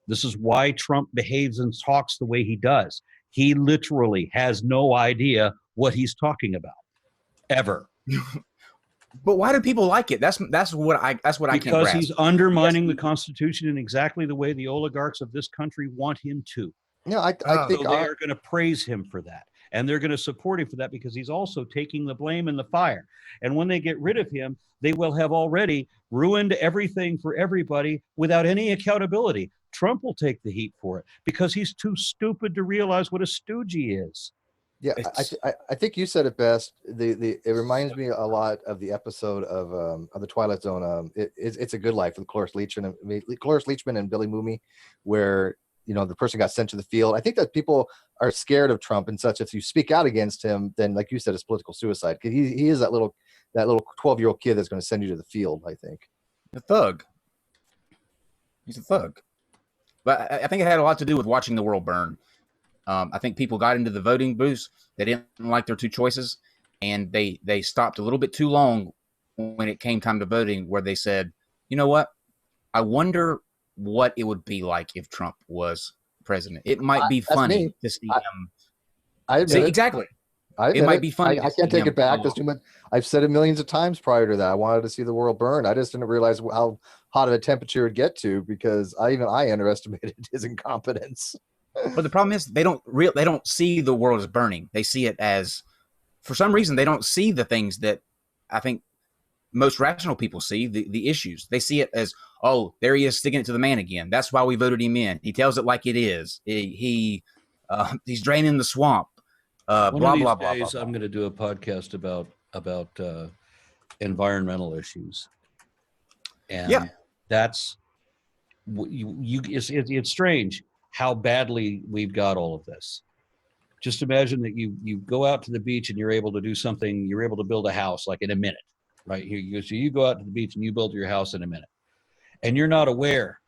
This is why Trump behaves and talks the way he does. He literally has no idea what he's talking about, ever. But why do people like it? That's what I can't grasp. Because he's undermining the Constitution in exactly the way the oligarchs of this country want him to. No, I think so they are going to praise him for that, and they're going to support him for that, because he's also taking the blame and the fire. And when they get rid of him, they will have already ruined everything for everybody without any accountability. Trump will take the heat for it because he's too stupid to realize what a stooge he is. Yeah, I think you said it best. It reminds me a lot of the episode of the Twilight Zone. It's a Good Life with Cloris Leachman and Billy Mooney, where the person got sent to the field. I think that people are scared of Trump and such. If you speak out against him, then like you said, it's political suicide. Because he is that little 12-year-old kid that's going to send you to the field. I think the thug. He's a thug. But I think it had a lot to do with watching the world burn. I think people got into the voting booths. They didn't like their two choices, and they stopped a little bit too long when it came time to voting, where they said, you know what? I wonder what it would be like if Trump was president. It might be funny to see him. I admit it. Exactly. It might be funny. I can't take it back. There's too much. I've said it millions of times prior to that. I wanted to see the world burn. I just didn't realize how hot of a temperature it would get to, because I underestimated his incompetence. But the problem is they don't see the world as burning. They see it as, for some reason, they don't see the things that I think most rational people see, the issues. They see it as, oh, there he is sticking it to the man again. That's why we voted him in. He tells it like it is. He's draining the swamp. Blah, blah, blah, blah. I'm going to do a podcast about environmental issues. And that's it's strange how badly we've got all of this. Just imagine that you go out to the beach and you're able to do something, you're able to build a house like in a minute, right? So you go out to the beach and you build your house in a minute. And you're not aware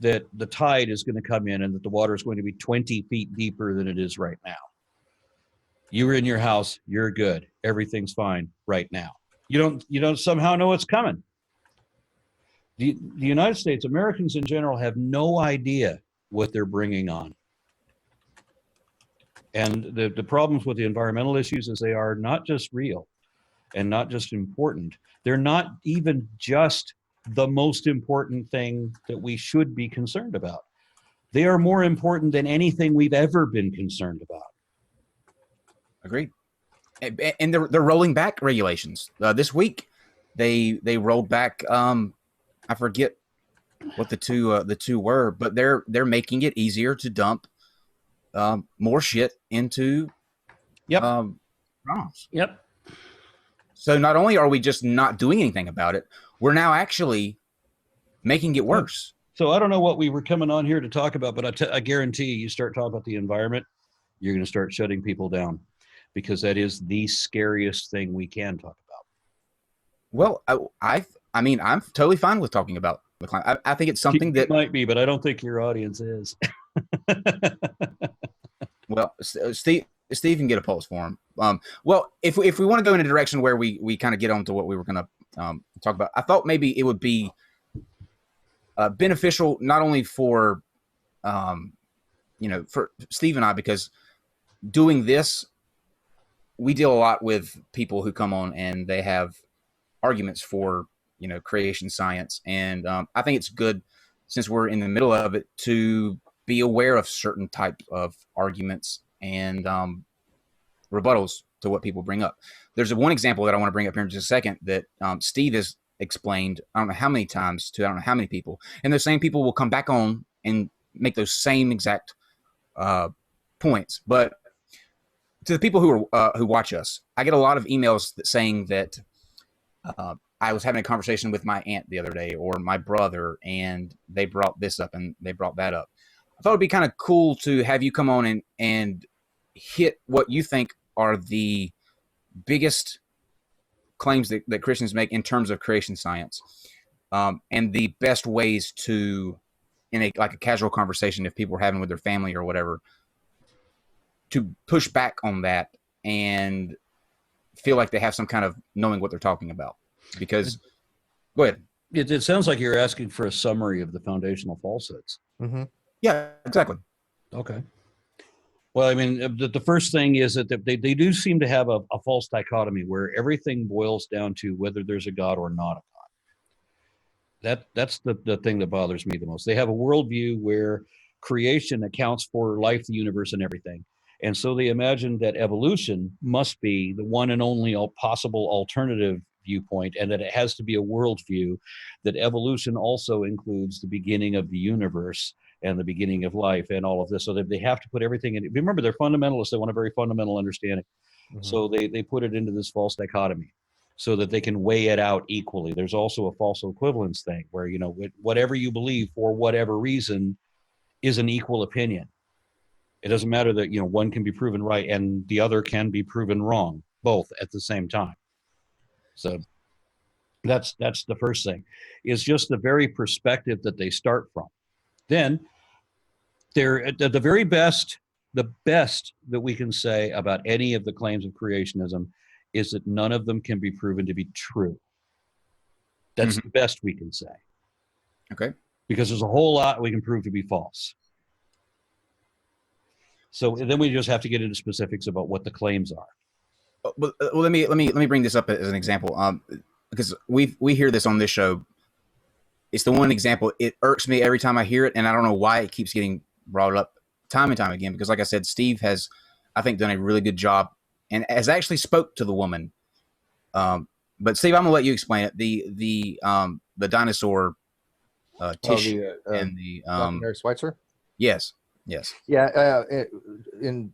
that the tide is going to come in and that the water is going to be 20 feet deeper than it is right now. You're in your house, you're good, everything's fine right now. You don't somehow know what's coming. The United States, Americans in general, have no idea what they're bringing on. And the problems with the environmental issues is they are not just real and not just important. They're not even just the most important thing that we should be concerned about. They are more important than anything we've ever been concerned about. Agreed. And they're rolling back regulations. This week, they rolled back. I forget what the two were, but they're making it easier to dump more shit into ROMs. Yep. So not only are we just not doing anything about it, we're now actually making it worse. So I don't know what we were coming on here to talk about, but I guarantee you start talking about the environment, you're going to start shutting people down, because that is the scariest thing we can talk about. Well, I mean, I'm totally fine with talking about the climate. I think it's something that might be, but I don't think your audience is. Well, Steve can get a pulse for him. Well, if we want to go in a direction where we kind of get on to what we were going to talk about, I thought maybe it would be beneficial not only for for Steve and I, because doing this, we deal a lot with people who come on and they have arguments for creation science, and I think it's good, since we're in the middle of it, to be aware of certain type of arguments and rebuttals to what people bring up. There's one example that I want to bring up here in just a second that Steve has explained I don't know how many times to I don't know how many people, and those same people will come back on and make those same exact points. But to the people who watch us, I get a lot of emails saying that I was having a conversation with my aunt the other day, or my brother, and they brought this up and they brought that up. I thought it'd be kind of cool to have you come on and hit what you think are the biggest claims that Christians make in terms of creation science, and the best ways to, in a casual conversation, if people are having with their family or whatever, to push back on that and feel like they have some kind of knowing what they're talking about. Because, go ahead. It sounds like you're asking for a summary of the foundational falsehoods. Mm-hmm. Yeah, exactly. Okay. Well, I mean, the first thing is that they do seem to have a false dichotomy where everything boils down to whether there's a God or not a God. That's the thing that bothers me the most. They have a worldview where creation accounts for life, the universe, and everything. And so they imagine that evolution must be the one and only possible alternative viewpoint, and that it has to be a worldview, that evolution also includes the beginning of the universe, and the beginning of life and all of this. So they have to put everything in. Remember, they're fundamentalists. They want a very fundamental understanding. Mhm. So they put it into this false dichotomy so that they can weigh it out equally. There's also a false equivalence thing where, you know, whatever you believe for whatever reason is an equal opinion. It doesn't matter that, you know, one can be proven right and the other can be proven wrong, both at the same time. So that's the first thing, is just the very perspective that they start from. Then they're at the very best, the best that we can say about any of the claims of creationism is that none of them can be proven to be true. That's the best we can say. Okay. Because there's a whole lot we can prove to be false. So then we just have to get into specifics about what the claims are. Well, let me bring this up as an example. Because we hear this on this show. It's the one example. It irks me every time I hear it, and I don't know why it keeps getting brought up time and time again. Because, like I said, Steve has, I think, done a really good job and has actually spoke to the woman. But Steve, I'm gonna let you explain it. The dinosaur tissue and the Dr. Mary Schweitzer. Yes. Yeah,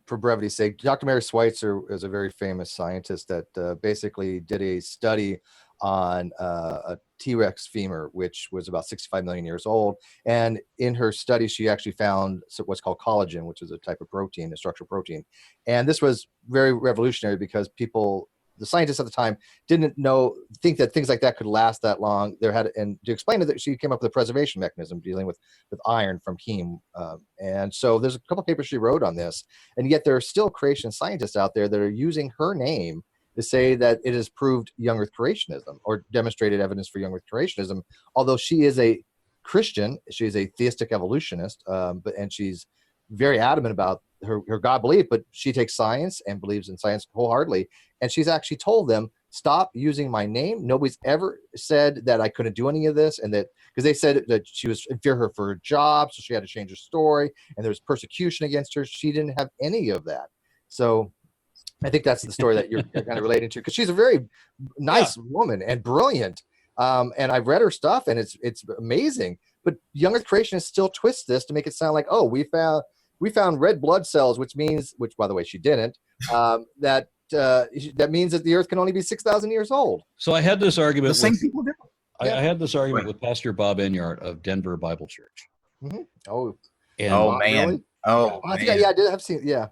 for brevity's sake, Dr. Mary Schweitzer is a very famous scientist that basically did a study on a T-Rex femur, which was about 65 million years old. And in her study, she actually found what's called collagen, which is a type of protein, a structural protein. And this was very revolutionary because the scientists at the time didn't think that things like that could last that long. And to explain it, that she came up with a preservation mechanism dealing with iron from heme. And so there's a couple of papers she wrote on this, and yet there are still creation scientists out there that are using her name to say that it has proved young Earth creationism or demonstrated evidence for young Earth creationism. Although she is a Christian, she is a theistic evolutionist, and she's very adamant about her God belief, but she takes science and believes in science wholeheartedly. And she's actually told them, stop using my name. Nobody's ever said that I couldn't do any of this. And that, because they said that she was in fear for her job, so she had to change her story, and there was persecution against her. She didn't have any of that. So I think that's the story that you're kind of relating to, because she's a very nice woman and brilliant. And I've read her stuff, and it's amazing. But young Earth creationists still twist this to make it sound like, oh, we found red blood cells, which by the way, she didn't, that means that the Earth can only be 6,000 years old. So I had this argument. The same people do. I had this argument with Pastor Bob Enyart of Denver Bible Church. Mm-hmm. Oh, and man. Really? Oh, I think I did have seen. Yeah.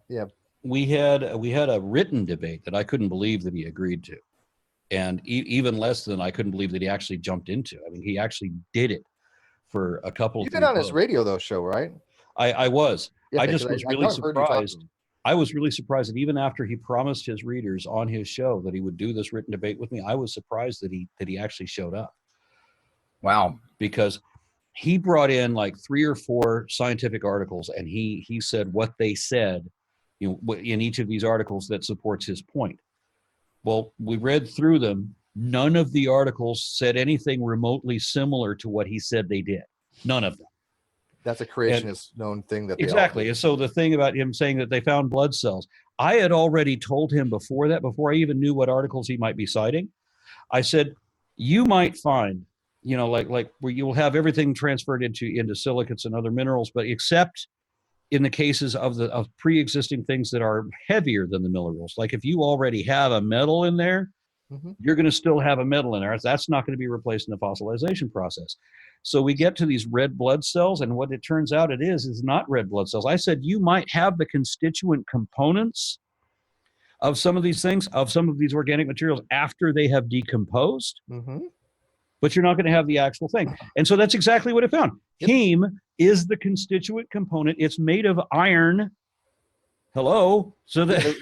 We had a written debate that I couldn't believe that he agreed to, and even less than I couldn't believe that he actually jumped into. I mean, he actually did it for a couple. You've been on his radio show, right? I was. Yeah, I just was really surprised. I was really surprised that even after he promised his readers on his show that he would do this written debate with me, I was surprised that he actually showed up. Wow. Because he brought in like 3 or 4 scientific articles, and he said what they said, you know, in each of these articles that supports his point. Well, we read through them. None of the articles said anything remotely similar to what he said they did. None of them. That's a creationist known thing that exactly. And so the thing about him saying that they found blood cells, I had already told him before I even knew what articles he might be citing. I said, you might find, you know, like where you'll have everything transferred into silicates and other minerals, but except in the cases of pre-existing things that are heavier than the minerals. Like if you already have a metal in there, you're going to still have a metal in there. That's not going to be replaced in the fossilization process. So we get to these red blood cells, and what it turns out it is not red blood cells. I said you might have the constituent components of some of these things, of some of these organic materials after they have decomposed, but you're not going to have the actual thing. And so that's exactly what it found. Yep. Heme is the constituent component. It's made of iron. Hello. So they're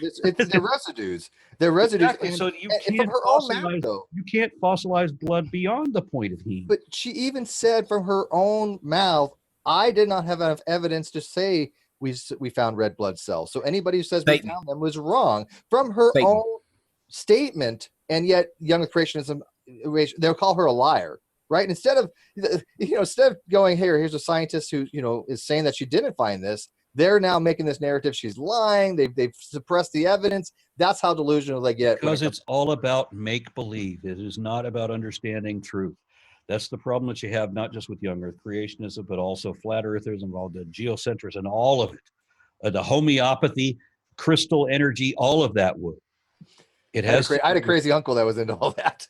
residues. They're residues. Exactly. And, so you and can't from her own mouth, though. You can't fossilize blood beyond the point of heme. But she even said from her own mouth, I did not have enough evidence to say we found red blood cells. So anybody who says we found them was wrong from her own statement. And yet young creationism, they'll call her a liar. Right. Instead of going, here's a scientist who, is saying that she didn't find this. They're now making this narrative she's lying. They've suppressed the evidence. That's how delusional they get. Because it's all about make-believe. It is not about understanding truth. That's the problem that you have, not just with young Earth creationism, but also flat earthers and all the geocentrism and all of it, the homeopathy, crystal energy, all of that would. It has. I had a crazy uncle that was into all that.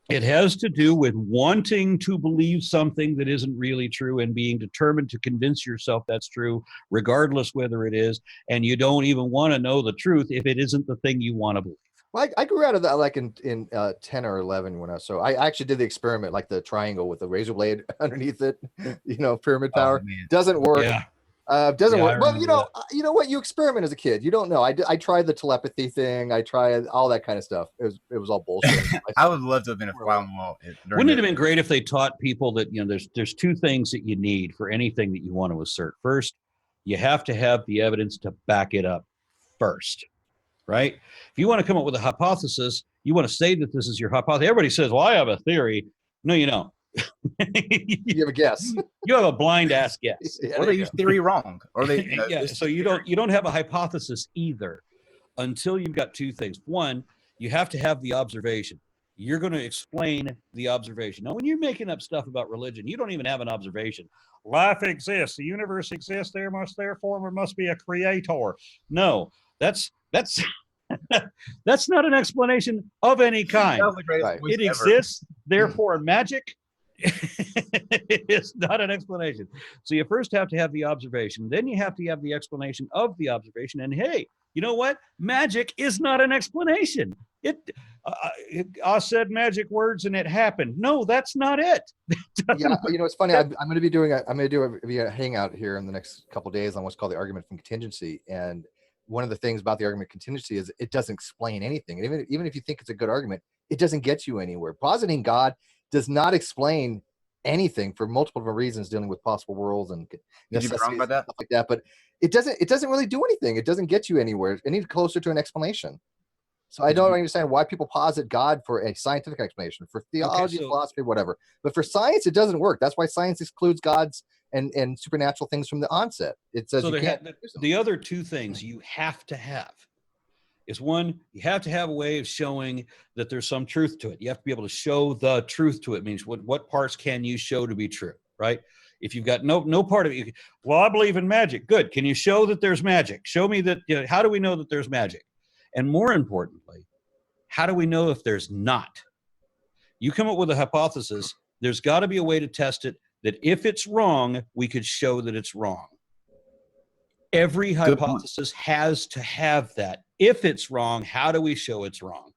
It has to do with wanting to believe something that isn't really true and being determined to convince yourself that's true, regardless whether it is. And you don't even want to know the truth if it isn't the thing you want to believe. Well, I grew out of that like in 10 or 11 when I actually did the experiment, like the triangle with the razor blade underneath it, pyramid power. Doesn't work. Yeah. Doesn't work. Well, that. you know what? You experiment as a kid. You don't know. I tried the telepathy thing. I tried all that kind of stuff. It was all bullshit. I would love to have been a fly on the wall. Wouldn't it have been great if they taught people that, there's two things that you need for anything that you want to assert. First, you have to have the evidence to back it up first, right? If you want to come up with a hypothesis, you want to say that this is your hypothesis. Everybody says, well, I have a theory. No, you don't. You have a guess. You have a blind ass guess. Or they use theory wrong. Or they so you don't have a hypothesis either until you've got two things. One, you have to have the observation. You're going to explain the observation. Now, when you're making up stuff about religion, you don't even have an observation. Life exists, the universe exists, there must be a creator. No, that's that's not an explanation of any kind. It exists, therefore magic. It's not an explanation. So you first have to have the observation, then you have to have the explanation of the observation. And hey, you know what? Magic is not an explanation. I said magic words and it happened. No, that's not it. Yeah, it's funny. I'm going to do a hangout here in the next couple of days on what's called the argument from contingency. And one of the things about the argument contingency is it doesn't explain anything. And even if you think it's a good argument, it doesn't get you anywhere. Positing God does not explain anything for multiple different reasons, dealing with possible worlds and you be wrong about that? Stuff like that. But it doesn't really do anything. It doesn't get you anywhere. It needs closer to an explanation. So I don't understand why people posit God for a scientific explanation, for theology, philosophy, whatever. But for science, it doesn't work. That's why science excludes gods and supernatural things from the onset. It says the other two things you have to have is, one, you have to have a way of showing that there's some truth to it. You have to be able to show the truth to it. Means what parts can you show to be true, right? If you've got no part of it, well, I believe in magic. Good. Can you show that there's magic? Show me that. How do we know that there's magic? And more importantly, how do we know if there's not? You come up with a hypothesis. There's got to be a way to test it that if it's wrong, we could show that it's wrong. Every hypothesis has to have that. If it's wrong, how do we show it's wrong?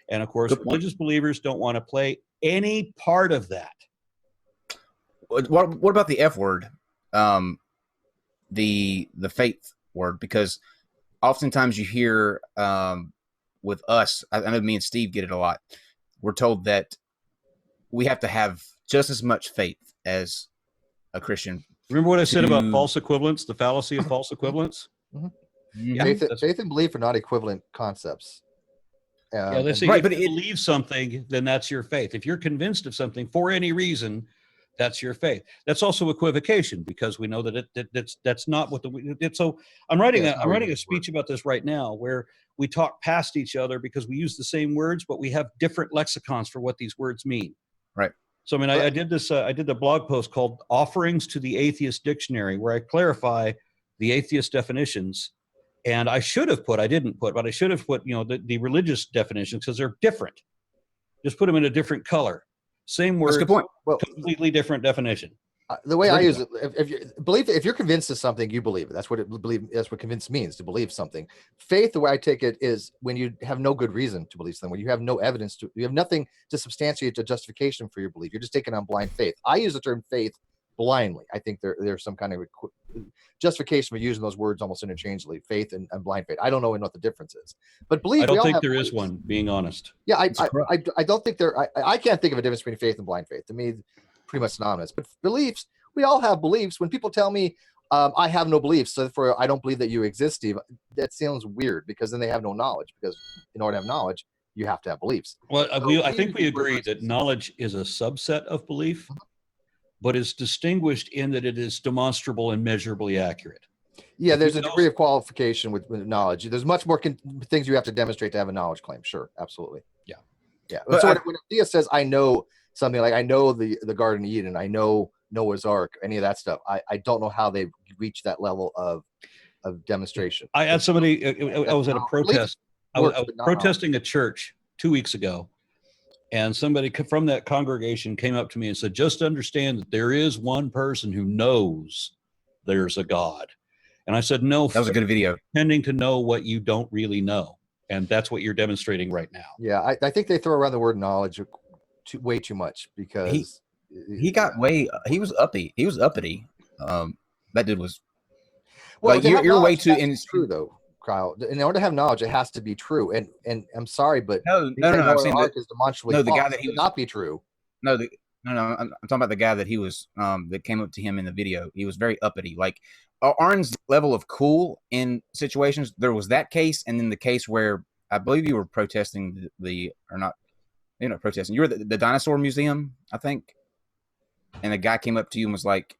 And of course, religious believers don't want to play any part of that. What about the F word? The faith word, because oftentimes you hear with us, I know me and Steve get it a lot. We're told that we have to have just as much faith as a Christian. Remember what I said about false equivalence, the fallacy of false equivalence? Mm-hmm. Yeah, faith and belief are not equivalent concepts. They say if you believe something, then that's your faith. If you're convinced of something for any reason, that's your faith. That's also equivocation, because we know that that's not what so I'm writing a speech about this right now, where we talk past each other because we use the same words, but we have different lexicons for what these words mean. Right. So, I did this, I did the blog post called Offerings to the Atheist Dictionary, where I clarify the atheist definitions. And I should have put, I didn't put, but I should have put, the religious definitions, because they're different. Just put them in a different color. Same word. That's a good point. Well, completely different definition. The way I use it, if you're convinced of something, you believe it. That's what convinced means, to believe something. Faith, the way I take it, is when you have no good reason to believe something, when you have no evidence you have nothing to substantiate a justification for your belief. You're just taking on blind faith. I use the term faith blindly. I think there's some kind of justification for using those words almost interchangeably, faith and blind faith. I don't know what the difference is, but belief. I don't think there is one, being honest. Yeah, I don't think I can't think of a difference between faith and blind faith. To me, pretty much synonymous. But beliefs, we all have beliefs. When people tell me I have no beliefs, so therefore I don't believe that you exist, Steve, that sounds weird, because then they have no knowledge. Because in order to have knowledge, you have to have beliefs. Well, I think we agree that knowledge is a subset of belief, but is distinguished in that it is demonstrable and measurably accurate. Yeah, there's a degree of qualification with knowledge. There's much more things you have to demonstrate to have a knowledge claim. Sure, absolutely. Yeah. But so when a theist says, I know something like I know the Garden of Eden, I know Noah's Ark, any of that stuff. I don't know how they've reached that level of demonstration. I had somebody. I was at a protest. I was protesting a church 2 weeks ago, and somebody from that congregation came up to me and said, "Just understand that there is one person who knows there's a God." And I said, "No, That was a good video. Pretending to know what you don't really know, and that's what you're demonstrating right now." Yeah, I think they throw around the word knowledge way too much because he got he was uppity. He was uppity. That dude was. Well, like you're way too in. True though, Kyle. In order to have knowledge, it has to be true. And I'm sorry, but no. I'm saying that is demonstrably no, the false. guy that he would not be true. No, I'm talking about the guy that he was that came up to him in the video. He was very uppity. Like Aron's level of cool in situations. There was that case, and then the case where I believe you were protesting or not. You're not protesting. You were the dinosaur museum, I think. And a guy came up to you and was like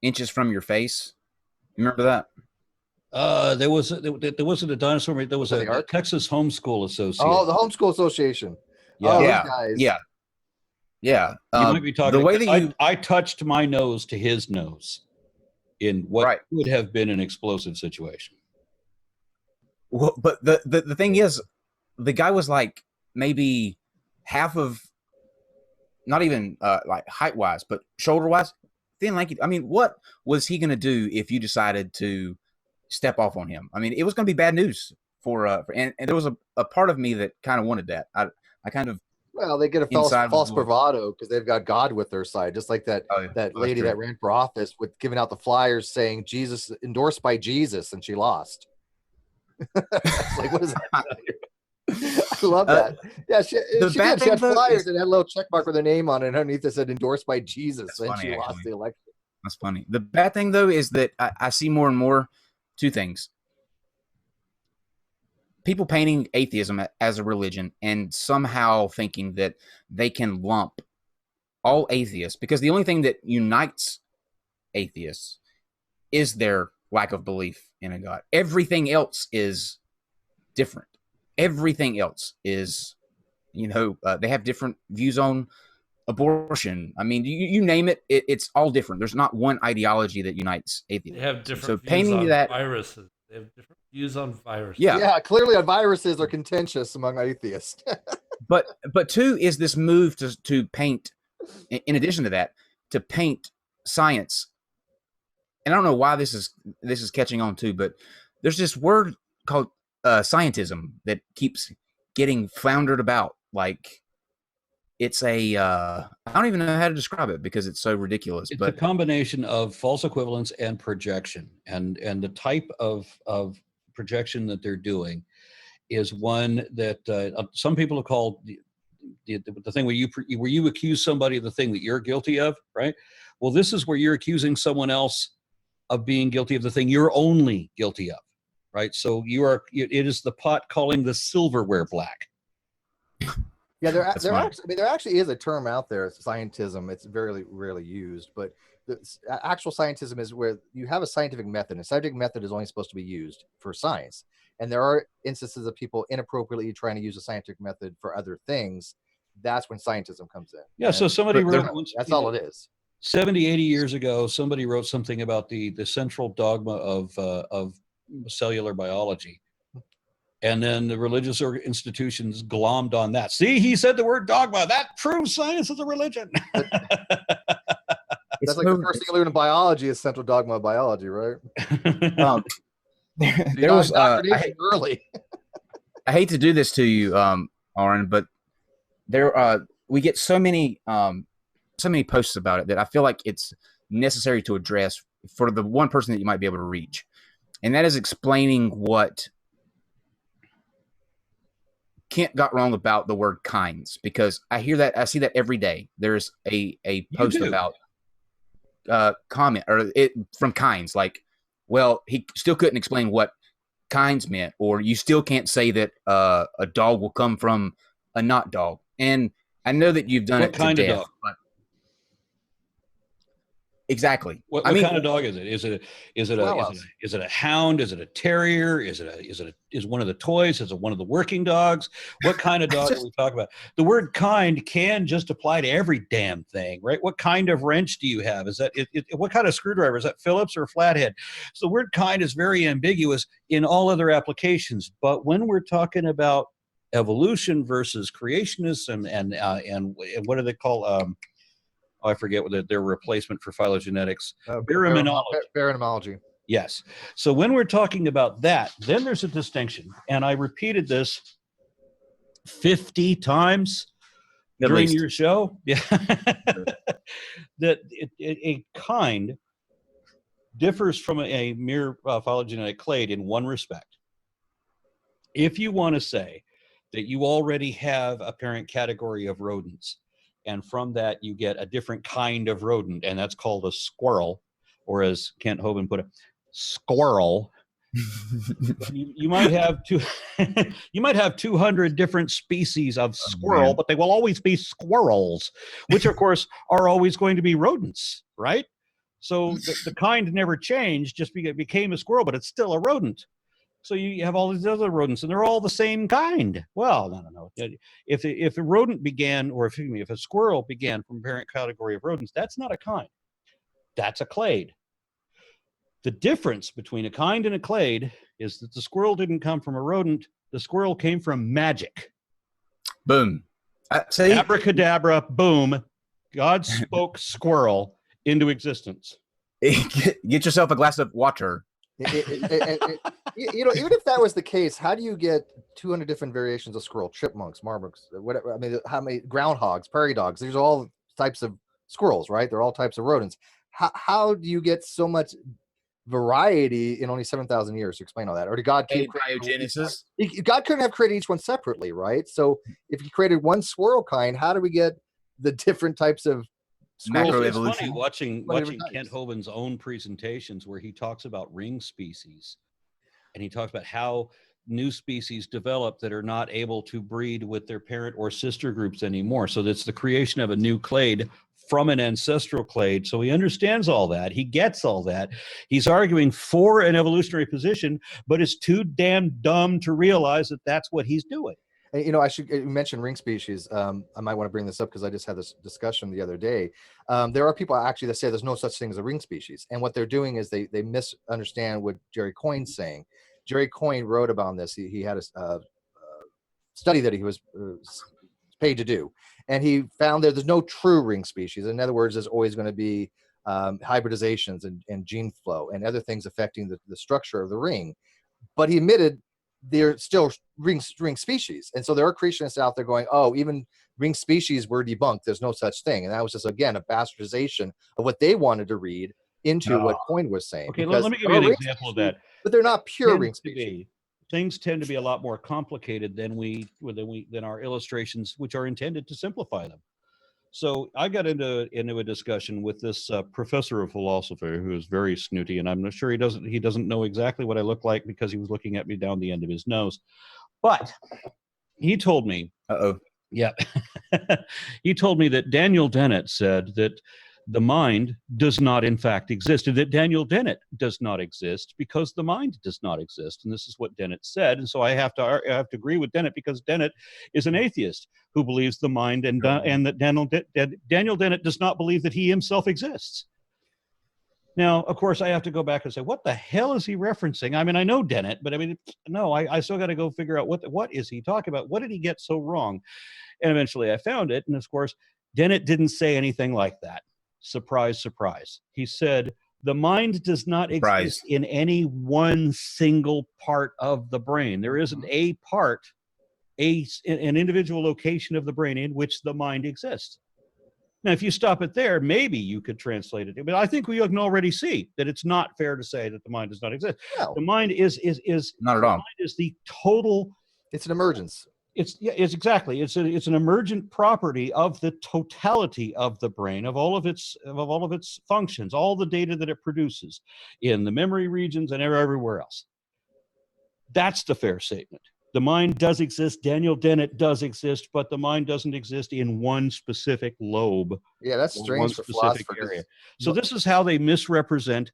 inches from your face. You remember that? There wasn't a dinosaur. There was a Texas Homeschool Association. Oh, the Homeschool Association. Yeah, oh, yeah, guys. yeah. You might be talking. The way that I touched my nose to his nose in what would have been an explosive situation. Well, but the thing is, the guy was like maybe half of, not even like height wise, but shoulder wise, thin, lanky. I mean, what was he going to do if you decided to step off on him? I mean, it was going to be bad news and there was a part of me that kind of wanted that. I kind of. Well, they get a false bravado because they've got God with their side, just like that lady that ran for office with giving out the flyers saying Jesus endorsed by Jesus, and she lost. Like, what is that? I love that. Yeah, she had flyers and had a little check mark with her name on it, and underneath it said endorsed by Jesus, and she lost the election. That's funny. The bad thing though is that I see more and more two things. People painting atheism as a religion and somehow thinking that they can lump all atheists, because the only thing that unites atheists is their lack of belief in a God. Everything else is different. Everything else is, they have different views on abortion. I mean, you name it, it's all different. There's not one ideology that unites atheists. They have different views on viruses. They have different views on viruses. Yeah, clearly on viruses are contentious among atheists. but two is this move to paint, in addition to that, to paint science. And I don't know why this is catching on too, but there's this word called scientism that keeps getting floundered about. Like it's I don't even know how to describe it because it's so ridiculous. It's a combination of false equivalence and projection, and the type of projection that they're doing is one that some people have called the thing where you accuse somebody of the thing that you're guilty of, right? Well, this is where you're accusing someone else of being guilty of the thing you're only guilty of, right? So it is the pot calling the silverware black. Yeah, there actually is a term out there, scientism. It's very rarely used, but the actual scientism is where you have a scientific method. A scientific method is only supposed to be used for science. And there are instances of people inappropriately trying to use a scientific method for other things. That's when scientism comes in. Yeah, so somebody wrote... That's all it is. 70, 80 years ago, somebody wrote something about the central dogma of cellular biology. And then the religious institutions glommed on that. See, he said the word dogma. That proves science is a religion. That's like the first thing you learn in biology is central dogma of biology, right? There was early. I hate to do this to you, Aron, but we get so many posts about it that I feel like it's necessary to address for the one person that you might be able to reach, and that is explaining what Kent got wrong about the word kinds, because I see that every day. There's a post about comment from kinds, like, well, he still couldn't explain what kinds meant, or you still can't say that a dog will come from a not dog. And I know that you've done it to death, but Exactly. What I mean, kind of dog is it? Is it a hound? Is it a terrier? Is one of the toys? Is it one of the working dogs? What kind of dog are we talking about? The word kind can just apply to every damn thing, right? What kind of wrench do you have? Is that what kind of screwdriver? Is that Phillips or flathead? So the word kind is very ambiguous in all other applications. But when we're talking about evolution versus creationism and what do they call I forget what their replacement for phylogenetics. Baronymology. Yes. So when we're talking about that, then there's a distinction. And I repeated this 50 times during your show. Yeah. That a kind differs from a mere phylogenetic clade in one respect. If you want to say that you already have a parent category of rodents, and from that you get a different kind of rodent, and that's called a squirrel, or as Kent Hovind put it, squirrel. you might have you might have 200 different species of squirrel, but they will always be squirrels, which of course are always going to be rodents, right? So the kind never changed, just became a squirrel, but it's still a rodent. So you have all these other rodents, and they're all the same kind. Well, no. If a rodent began, or if a squirrel began from a parent category of rodents, that's not a kind. That's a clade. The difference between a kind and a clade is that the squirrel didn't come from a rodent. The squirrel came from magic. Boom. Abracadabra, boom. God spoke squirrel into existence. Get yourself a glass of water. Even if that was the case, how do you get 200 different variations of squirrel, chipmunks, marmots, whatever? I mean, how many groundhogs, prairie dogs? These are all types of squirrels, right? They're all types of rodents. How do you get so much variety in only 7,000 years to explain all that? Or did God keep biogenesis? God couldn't have created each one separately, right? So if he created one squirrel kind, how do we get the different types of macroevolution? It's funny watching Kent Hovind's own presentations where he talks about ring species, and he talks about how new species develop that are not able to breed with their parent or sister groups anymore. So that's the creation of a new clade from an ancestral clade. So he understands all that. He gets all that. He's arguing for an evolutionary position, but is too damn dumb to realize that that's what he's doing. I should mention ring species. I might want to bring this up because I just had this discussion the other day. There are people actually that say there's no such thing as a ring species. And what they're doing is they misunderstand what Jerry Coyne's saying. Jerry Coyne wrote about this. He had a study that he was paid to do. And he found that there's no true ring species. In other words, there's always going to be hybridizations and gene flow and other things affecting the structure of the ring. But he admitted they're still ring species. And so there are creationists out there going, oh, even ring species were debunked. There's no such thing. And that was just, again, a bastardization of what they wanted to read into what Coyne was saying. Okay, let me give you an example of that. But they're not pure ring species. Things tend to be a lot more complicated than our illustrations, which are intended to simplify them. So I got into a discussion with this professor of philosophy who is very snooty, and I'm not sure he doesn't know exactly what I look like because he was looking at me down the end of his nose. But he told me, he told me that Daniel Dennett said that the mind does not in fact exist, and that Daniel Dennett does not exist because the mind does not exist. And this is what Dennett said. And so I have to agree with Dennett because Dennett is an atheist who believes the mind and that Daniel Dennett does not believe that he himself exists. Now, of course, I have to go back and say, what the hell is he referencing? I mean, I know Dennett, but I mean, no, I still got to go figure out what is he talking about? What did he get so wrong? And eventually I found it. And of course, Dennett didn't say anything like that. Surprise, surprise. He said, the mind does not exist in any one single part of the brain. There isn't a part, an individual location of the brain in which the mind exists. Now, if you stop it there, maybe you could translate it. But I think we can already see that it's not fair to say that the mind does not exist. No. The mind is not at all. The mind is the total. It's an emergence. It's exactly. It's an emergent property of the totality of the brain, of all of its functions, all the data that it produces in the memory regions and everywhere else. That's the fair statement. The mind does exist. Daniel Dennett does exist, but the mind doesn't exist in one specific lobe. Yeah, that's or strange one for specific philosophers. area. So this is how they misrepresent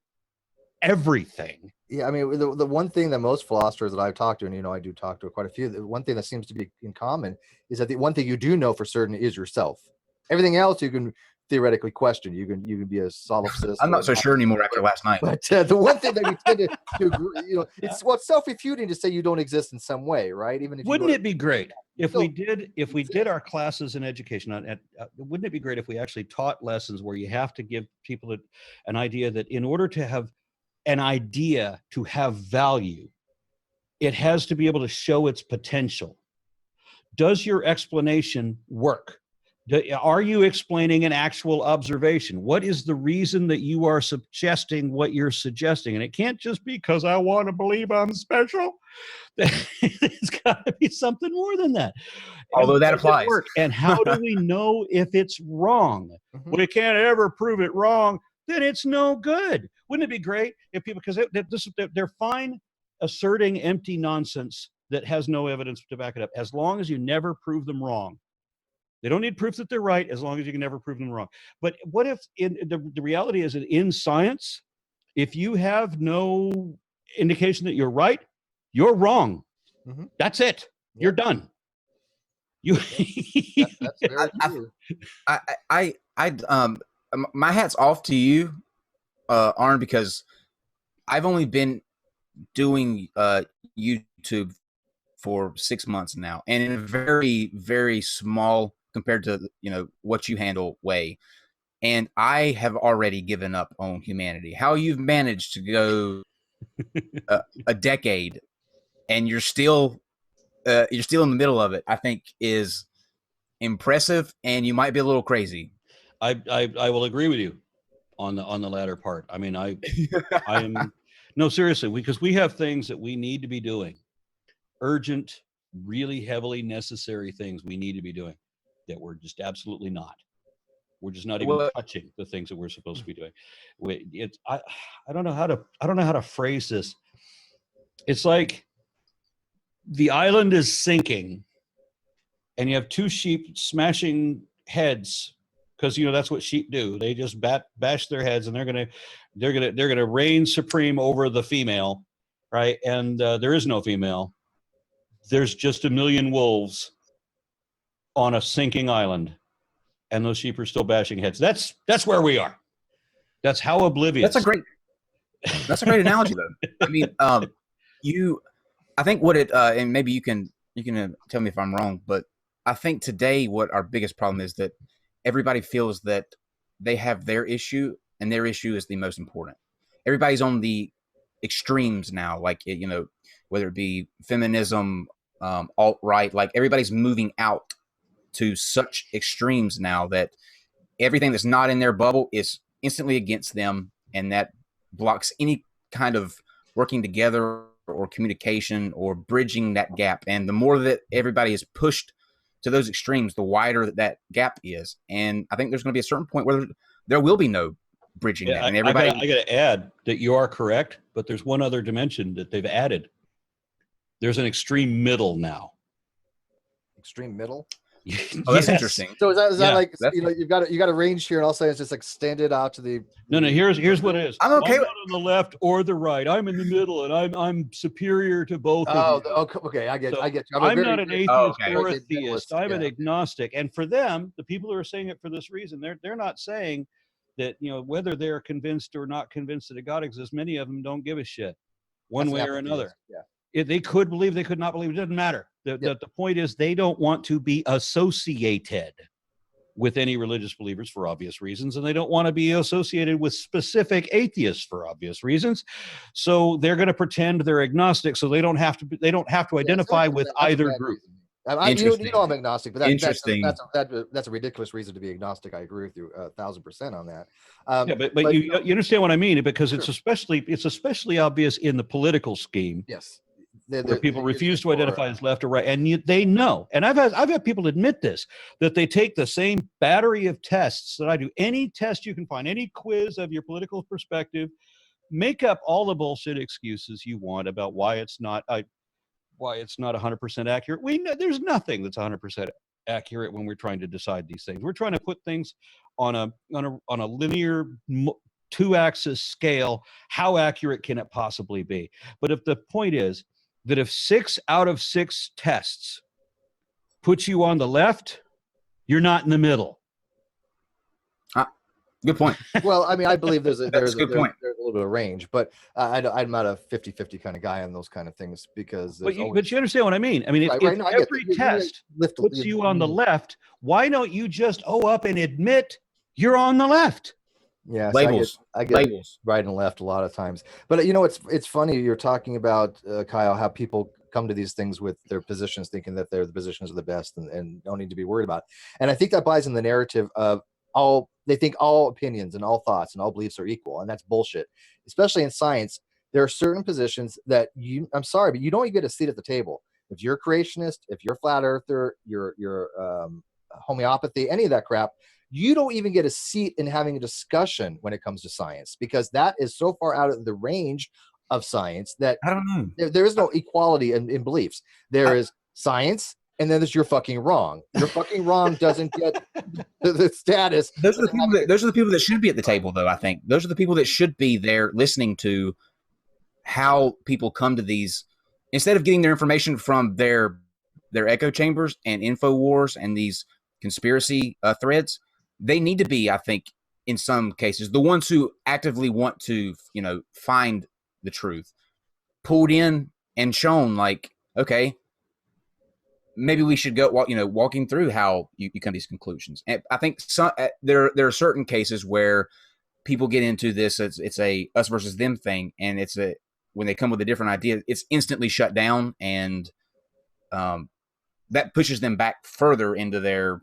everything. Yeah, I mean, the one thing that most philosophers that I've talked to, and I do talk to quite a few, the one thing that seems to be in common is that the one thing you do know for certain is yourself. Everything else you can theoretically question. You can be a solipsist. I'm not so sure anymore after last night. But the one thing that you tend to agree, it's self-refuting to say you don't exist in some way, right? Even if Wouldn't it be great if still we did our classes in education? Wouldn't it be great if we actually taught lessons where you have to give people an idea that in order to have an idea to have value, it has to be able to show its potential. Does your explanation work? Are you explaining an actual observation? What is the reason that you are suggesting what you're suggesting? And it can't just be because I want to believe I'm special. It's got to be something more than that. Although that applies. And how do we know if it's wrong? We can't ever prove it wrong. Then it's no good. Wouldn't it be great if people, because they're fine asserting empty nonsense that has no evidence to back it up, as long as you never prove them wrong. They don't need proof that they're right, as long as you can never prove them wrong. But what if the reality is that in science, if you have no indication that you're right, you're wrong. That's it. You're done. That's very true. My hat's off to you, Aron, because I've only been doing YouTube for 6 months now, and in a very, very small compared to what you handle way, and I have already given up on humanity. How you've managed to go a decade and you're still in the middle of it, I think is impressive, and you might be a little crazy. I will agree with you on the latter part. I mean, I am no, seriously, because we have things that we need to be doing, urgent, really heavily necessary things we need to be doing that we're just absolutely not. We're just not even touching the things that we're supposed to be doing. I don't know how to phrase this. It's like the island is sinking, and you have two sheep smashing heads, because that's what sheep do. They just bash their heads, and they're gonna reign supreme over the female, right? And there is no female. There's just a million wolves on a sinking island, and those sheep are still bashing heads. That's where we are. That's how oblivious. That's a great analogy, though. I mean, I think what it and maybe you can tell me if I'm wrong, but I think today what our biggest problem is that everybody feels that they have their issue, and their issue is the most important. Everybody's on the extremes now, like whether it be feminism, alt-right, like everybody's moving out to such extremes now that everything that's not in their bubble is instantly against them, and that blocks any kind of working together or communication or bridging that gap. And the more that everybody is pushed to those extremes, the wider that gap is. And I think there's going to be a certain point where there will be no bridging that. And everybody, I got to add that you are correct, but there's one other dimension that they've added. There's an extreme middle now. Extreme middle? Oh, that's interesting. So is that like you've got a range here, and all of a sudden it's just extended out to the. No. Here's what it is. I'm okay. I'm not on the left or the right. I'm in the middle, and I'm superior to both. of you. Okay. I get you. I'm not an atheist or a Okay. theist. I'm an agnostic. And for them, the people who are saying it for this reason, they're not saying that whether they're convinced or not convinced that a God exists. Many of them don't give a shit, one way or another. Yeah. They could believe, they could not believe. It doesn't matter. The point is they don't want to be associated with any religious believers for obvious reasons, and they don't want to be associated with specific atheists for obvious reasons. So they're going to pretend they're agnostic, so they don't have to identify with either group. I'm agnostic, but that's a ridiculous reason to be agnostic. I agree with you 1,000% on that. But you understand what I mean, because it's especially obvious in the political scheme. Yes. Where people refuse to identify as left or right, and they know. And I've had people admit this, that they take the same battery of tests that I do. Any test you can find, any quiz of your political perspective, make up all the bullshit excuses you want about why it's not. why it's not 100% accurate. We know there's nothing that's 100% accurate when we're trying to decide these things. We're trying to put things on a linear 2-axis scale. How accurate can it possibly be? But if the point is that if 6 out of 6 tests puts you on the left, you're not in the middle. Good point. Well, I mean, I believe there's a good point. There's a little bit of range, but I'm not a 50-50 kind of guy on those kind of things because. But you understand what I mean? I mean, if every test puts you on the left, why don't you just up and admit you're on the left? Yeah, labels. I get labels. Right and left a lot of times. But it's funny you're talking about Kyle, how people come to these things with their positions, thinking that the positions are the best and don't need to be worried about. And I think that buys in the narrative of they think all opinions and all thoughts and all beliefs are equal, and that's bullshit. Especially in science, there are certain positions that I'm sorry, but you don't even get a seat at the table. If you're a creationist, if you're a flat earther, you're homeopathy, any of that crap, you don't even get a seat in having a discussion when it comes to science, because that is so far out of the range of science that I don't know. There is no equality in beliefs. There is science, and then there's you're fucking wrong. You're fucking wrong doesn't get the status. Those are the people that should be at the table, though. I think those are the people that should be there listening to how people come to these, instead of getting their information from their echo chambers and info wars and these conspiracy threads. They need to be, I think, in some cases, the ones who actively want to, find the truth, pulled in and shown, like, okay, maybe we should go, walking through how you come to these conclusions. And I think there are certain cases where people get into this. It's a us versus them thing, and when they come with a different idea, it's instantly shut down, and that pushes them back further into their,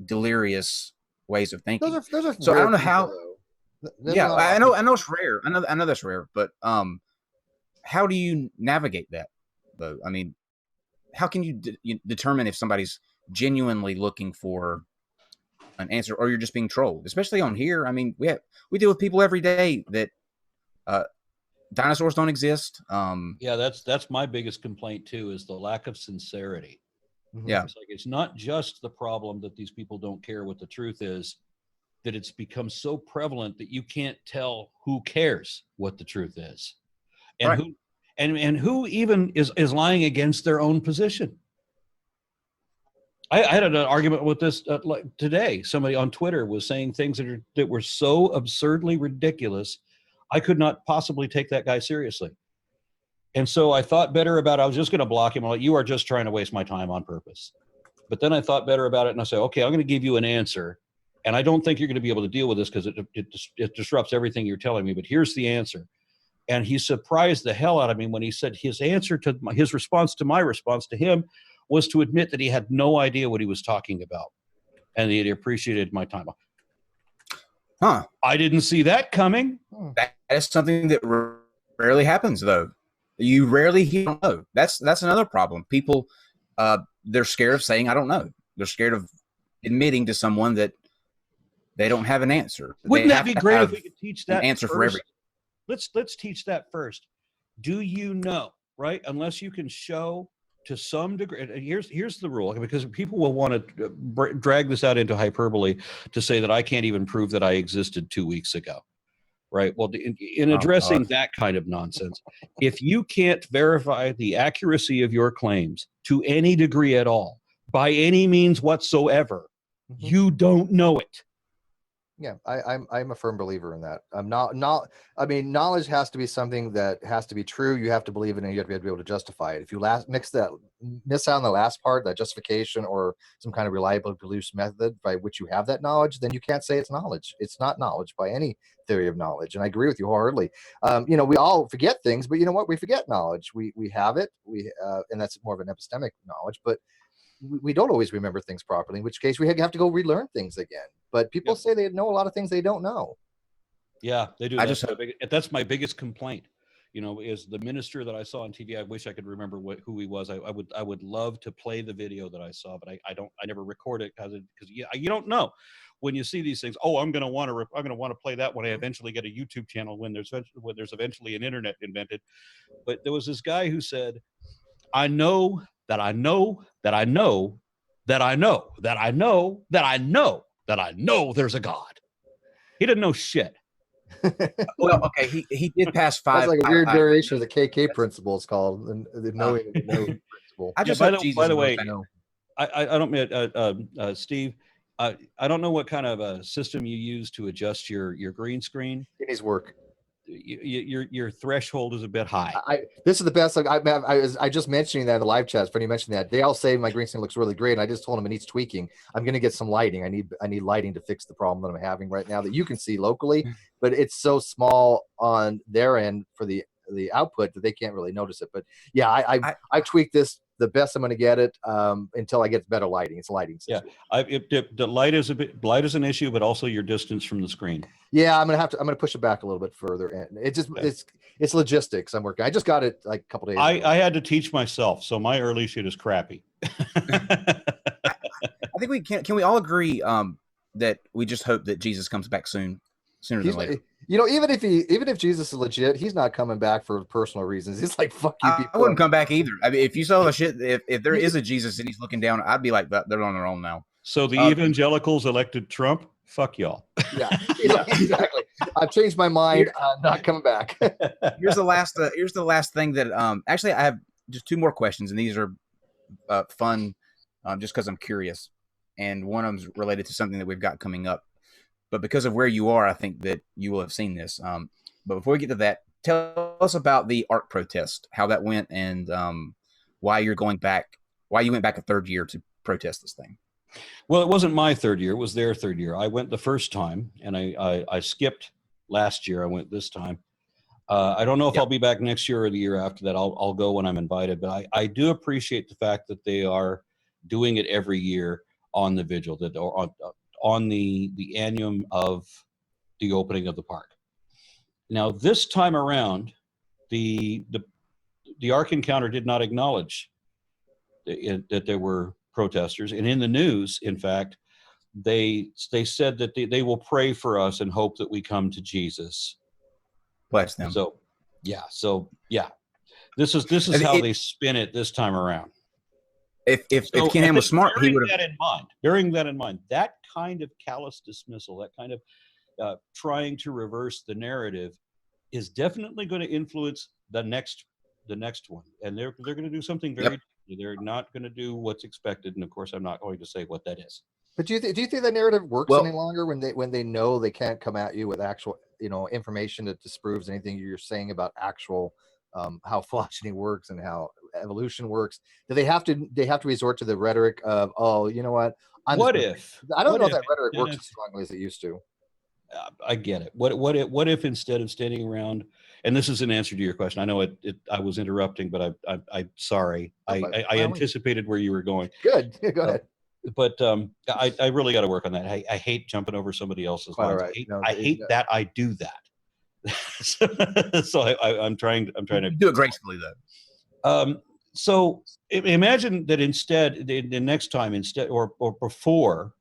delirious ways of thinking. Those are so I don't know people, how. though. I know it's rare. I know that's rare, but how do you navigate that, though? I mean, how can you determine if somebody's genuinely looking for an answer, or you're just being trolled? Especially on here. I mean, we deal with people every day that dinosaurs don't exist. Yeah, that's my biggest complaint too, is the lack of sincerity. Yeah, it's like it's not just the problem that these people don't care what the truth is, that it's become so prevalent that you can't tell who cares what the truth is, and right. who even is lying against their own position. I had an argument with this today. Somebody on Twitter was saying things that were so absurdly ridiculous, I could not possibly take that guy seriously. And so I thought better about it. I was just going to block him. I'm like, you are just trying to waste my time on purpose. But then I thought better about it, and I said, okay, I'm going to give you an answer. And I don't think you're going to be able to deal with this because it disrupts everything you're telling me. But here's the answer. And he surprised the hell out of me when he said his response to my response to him was to admit that he had no idea what he was talking about, and he appreciated my time. Huh. I didn't see that coming. That is something that rarely happens, though. You rarely hear, "I don't know." That's another problem. People, they're scared of saying, "I don't know." They're scared of admitting to someone that they don't have an answer. Wouldn't that be great if we could teach that answer first? For everything? Let's teach that first. Do you know, right? Unless you can show to some degree. Here's the rule, because people will want to drag this out into hyperbole to say that I can't even prove that I existed 2 weeks ago. Right. Well, in addressing that kind of nonsense, if you can't verify the accuracy of your claims to any degree at all, by any means whatsoever, you don't know it. Yeah, I'm a firm believer in that. I'm not. I mean, knowledge has to be something that has to be true. You have to believe in it, and you have to be able to justify it. If you miss out on the last part, that justification or some kind of reliable beliefs method by which you have that knowledge, then you can't say it's knowledge. It's not knowledge by any theory of knowledge. And I agree with you wholeheartedly. We all forget things, but you know what? We forget knowledge. We have it. And that's more of an epistemic knowledge, but we don't always remember things properly, in which case we have to go relearn things again. But people say they know a lot of things they don't know. Yeah, they do. That's my biggest complaint, is the minister that I saw on TV. I wish I could remember who he was. I would love to play the video that I saw, but I never record it because you don't know. when you see these things, oh, I'm going to want to play that when I eventually get a YouTube channel, when there's eventually an internet invented. But there was this guy who said, I know that I know that I know that I know that I know that I know that I know there's a God. He didn't know shit. Well, okay, he did pass five. That's like a weird variation of the KK principle. It's called the knowing the know principle. I just by hope the, Jesus by the knows way, I know. I don't, Steve, I don't know what kind of a system you use to adjust your green screen. It needs work. Your threshold is a bit high. This is the best. Like, I just mentioning that in the live chat. Funny you mentioned that. They all say my green screen looks really great. And I just told them it needs tweaking. I'm going to get some lighting. I need lighting to fix the problem that I'm having right now that you can see locally, but it's so small on their end for the output that they can't really notice it. But yeah, I tweaked this the best I'm going to get it until I get better lighting. It's a lighting system. Yeah, the light is an issue, but also your distance from the screen. Yeah, I'm gonna push it back a little bit further, and it's logistics. I'm working. I just got it like a couple days ago. I had to teach myself, so my early shit is crappy. I think we can we all agree that we just hope that Jesus comes back sooner than later. You know, even if Jesus is legit, he's not coming back for personal reasons. He's like, fuck you people. I wouldn't come back either. I mean, if you saw the shit, if there is a Jesus and he's looking down, I'd be like, they're on their own now. So the evangelicals elected Trump. Fuck y'all. Yeah, exactly. I've changed my mind. I'm not coming back. Here's the last thing that actually I have just two more questions, and these are fun, just because I'm curious, and one of them's related to something that we've got coming up. But because of where you are, I think that you will have seen this. But before we get to that, tell us about the Ark protest, how that went, and why you went back a third year to protest this thing. Well, it wasn't my third year. It was their third year. I went the first time, and I skipped last year. I went this time. I don't know if I'll be back next year or the year after that. I'll go when I'm invited. But I do appreciate the fact that they are doing it every year on the vigil, on the annuum of the opening of the park. Now, this time around, the Ark Encounter did not acknowledge that there were protesters, and in the news, in fact, they said that they will pray for us and hope that we come to Jesus. Bless them. So yeah, this is how they spin it this time around. If Ken Ham was smart, he would have. Bearing that in mind, that kind of callous dismissal, that kind of trying to reverse the narrative, is definitely going to influence the next one, and they're going to do something very. They're not going to do what's expected, and of course, I'm not going to say what that is. But do you think the narrative works any longer when they know they can't come at you with actual information that disproves anything you're saying about actual how phylogeny works and how evolution works? Do they have to resort to the rhetoric of, oh, you know what? I don't know if that rhetoric works as strongly as it used to. I get it. What if instead of standing around, and this is an answer to your question. I know I was interrupting, but I'm sorry. I anticipated where you were going. Good. Go ahead. But I really got to work on that. I hate jumping over somebody else's lines. Right. I hate that I do that. So I'm trying to do it gracefully though. So imagine that instead, the next time, or before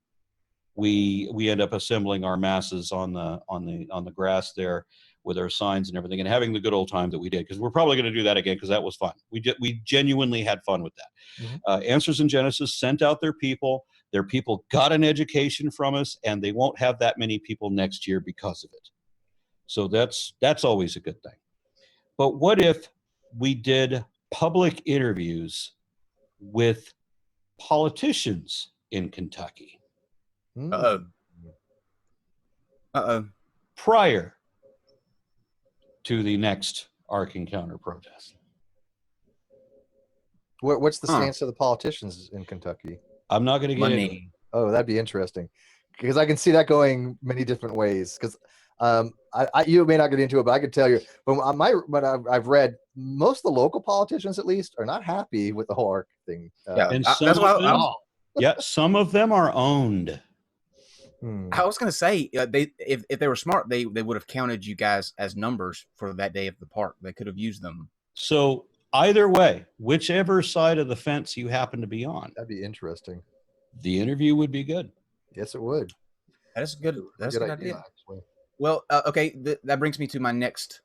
we end up assembling our masses on the grass there with our signs and everything, and having the good old time that we did, because we're probably going to do that again, because that was fun. We genuinely had fun with that. Mm-hmm. Answers in Genesis sent out their people. Their people got an education from us, and they won't have that many people next year because of it. So that's always a good thing. But what if we did public interviews with politicians in Kentucky? Prior to the next Ark Encounter protest. What's the stance of the politicians in Kentucky? I'm not going to get into it. Oh, that'd be interesting, because I can see that going many different ways. Because you may not get into it, but I can tell you, but I've read, most of the local politicians, at least, are not happy with the whole Ark thing. And some of them are owned. I was going to say, if they were smart, they would have counted you guys as numbers for that day of the park. They could have used them. So either way, whichever side of the fence you happen to be on, that'd be interesting. The interview would be good. Yes, it would. That's good. That's a good idea. Actually. Well, okay, that brings me to my next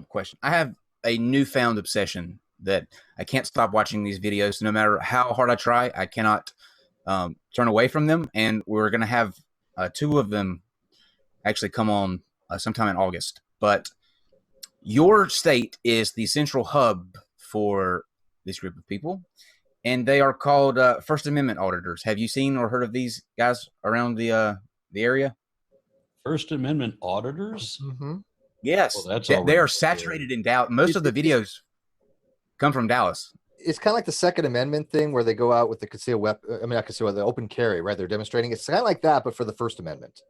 question. I have a newfound obsession that I can't stop watching these videos. No matter how hard I try, I cannot turn away from them. And we're going to have 2 of them actually come on sometime in August. But your state is the central hub for this group of people, and they are called First Amendment auditors. Have you seen or heard of these guys around the area? First Amendment auditors? Mm-hmm. Yes, Well, that's they are saturated in Dallas. Most of the videos come from Dallas. It's kind of like the Second Amendment thing where they go out with the concealed weapon. I mean, not concealed, the open carry, right? They're demonstrating. It's kind of like that, but for the First Amendment.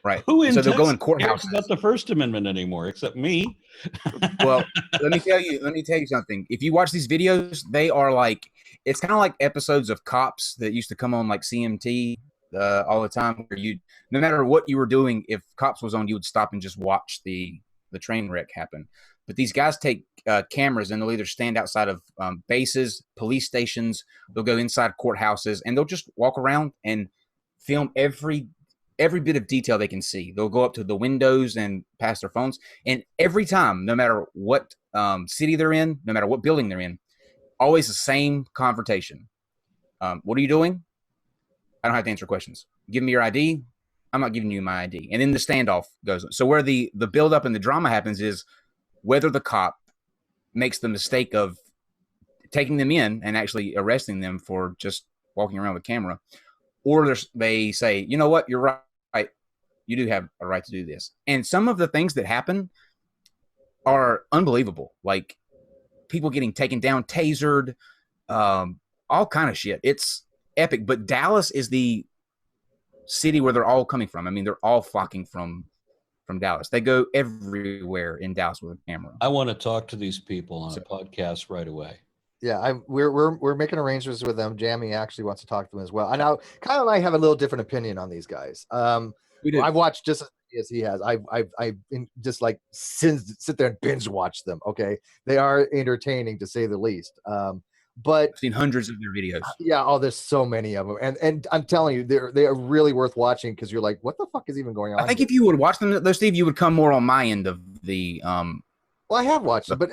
Right. Who in so they'll go in Texas cares courthouses. about the First Amendment anymore, except me? Well, let me tell you something. If you watch these videos, they are like, it's kind of like episodes of Cops that used to come on like CMT all the time, where no matter what you were doing, if Cops was on, you would stop and just watch the train wreck happen. But these guys take cameras, and they'll either stand outside of bases, police stations, they'll go inside courthouses, and they'll just walk around and film every bit of detail they can see. They'll go up to the windows and pass their phones. And every time, no matter what city they're in, no matter what building they're in, always the same confrontation. What are you doing? I don't have to answer questions. Give me your ID. I'm not giving you my ID. And then the standoff goes. So where the buildup and the drama happens is whether the cop makes the mistake of taking them in and actually arresting them for just walking around with a camera, or they say, you know what, you're right. You do have a right to do this. And some of the things that happen are unbelievable. Like people getting taken down, tasered, all kind of shit. It's epic. But Dallas is the city where they're all coming from. I mean, they're all flocking from Dallas. They go everywhere in Dallas with a camera. I want to talk to these people on a podcast right away. Yeah, we're making arrangements with them. Jamie actually wants to talk to them as well. I know Kyle and I have a little different opinion on these guys. We do. I've watched just as he has. I've just like sit there and binge watch them. Okay, they are entertaining to say the least. But I've seen hundreds of their videos. Yeah, there's so many of them, and I'm telling you, they are really worth watching because you're like, what the fuck is even going on? I think if you would watch them, though, Steve, you would come more on my end of the. Well, I have watched them, but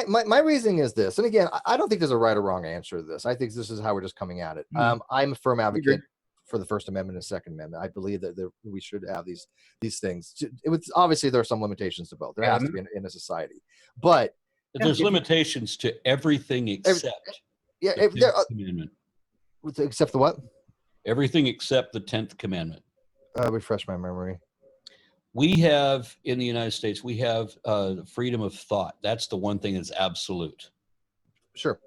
my reasoning is this, and again, I don't think there's a right or wrong answer to this. I think this is how we're just coming at it. I'm a firm advocate for the First Amendment and Second Amendment. I believe that we should have these things. Obviously, there are some limitations to both. There has to be in a society, but there's limitations to everything except the 10th Commandment. Except the what? Everything except the 10th Commandment. Refresh my memory. We have, in the United States, we have freedom of thought. That's the one thing that's absolute. Sure.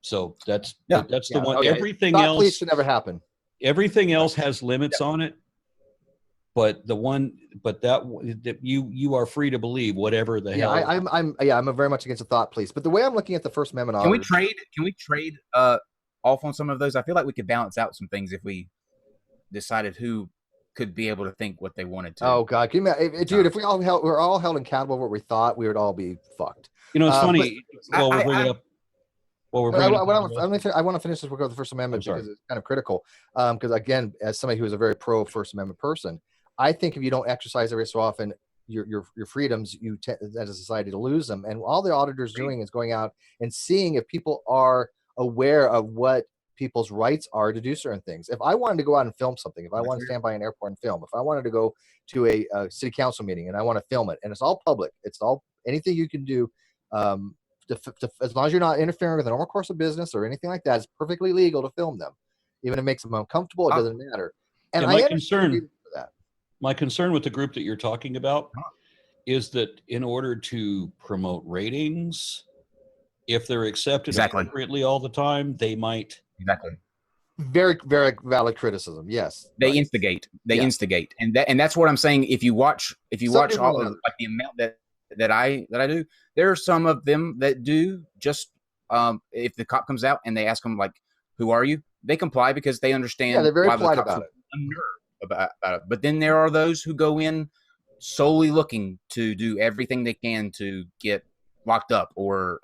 So that's the one. Okay. Everything Thought else police should never happen. Everything else has limits on it. But that you are free to believe whatever the hell. I'm very much against the thought police. But the way I'm looking at the First Amendment, Can we trade off on some of those? I feel like we could balance out some things if we decided who could be able to think what they wanted to. Oh God, dude! If we're all held accountable for what we thought, we would all be fucked. You know, it's funny. I want to finish this. We'll go to the First Amendment because it's kind of critical. Because again, as somebody who is a very pro First Amendment person, I think if you don't exercise every so often your freedoms, you tend as a society to lose them. And all the auditors doing is going out and seeing if people are aware of what people's rights are to do certain things. If I wanted to go out and film something, if I want to stand by an airport and film, if I wanted to go to a city council meeting and I want to film it, and it's all public, it's all anything you can do. As long as you're not interfering with the normal course of business or anything like that, it's perfectly legal to film them. Even if it makes them uncomfortable, it doesn't matter. And my concern with the group that you're talking about is that in order to promote ratings, if they're accepted appropriately all the time, they might. Exactly. Very, very valid criticism. Yes. They instigate. And that's what I'm saying. If you watch all of like the amount that I do, there are some of them that do just if the cop comes out and they ask them like, who are you? They comply because they understand. Yeah, they're very polite about it. About it. But then there are those who go in solely looking to do everything they can to get locked up or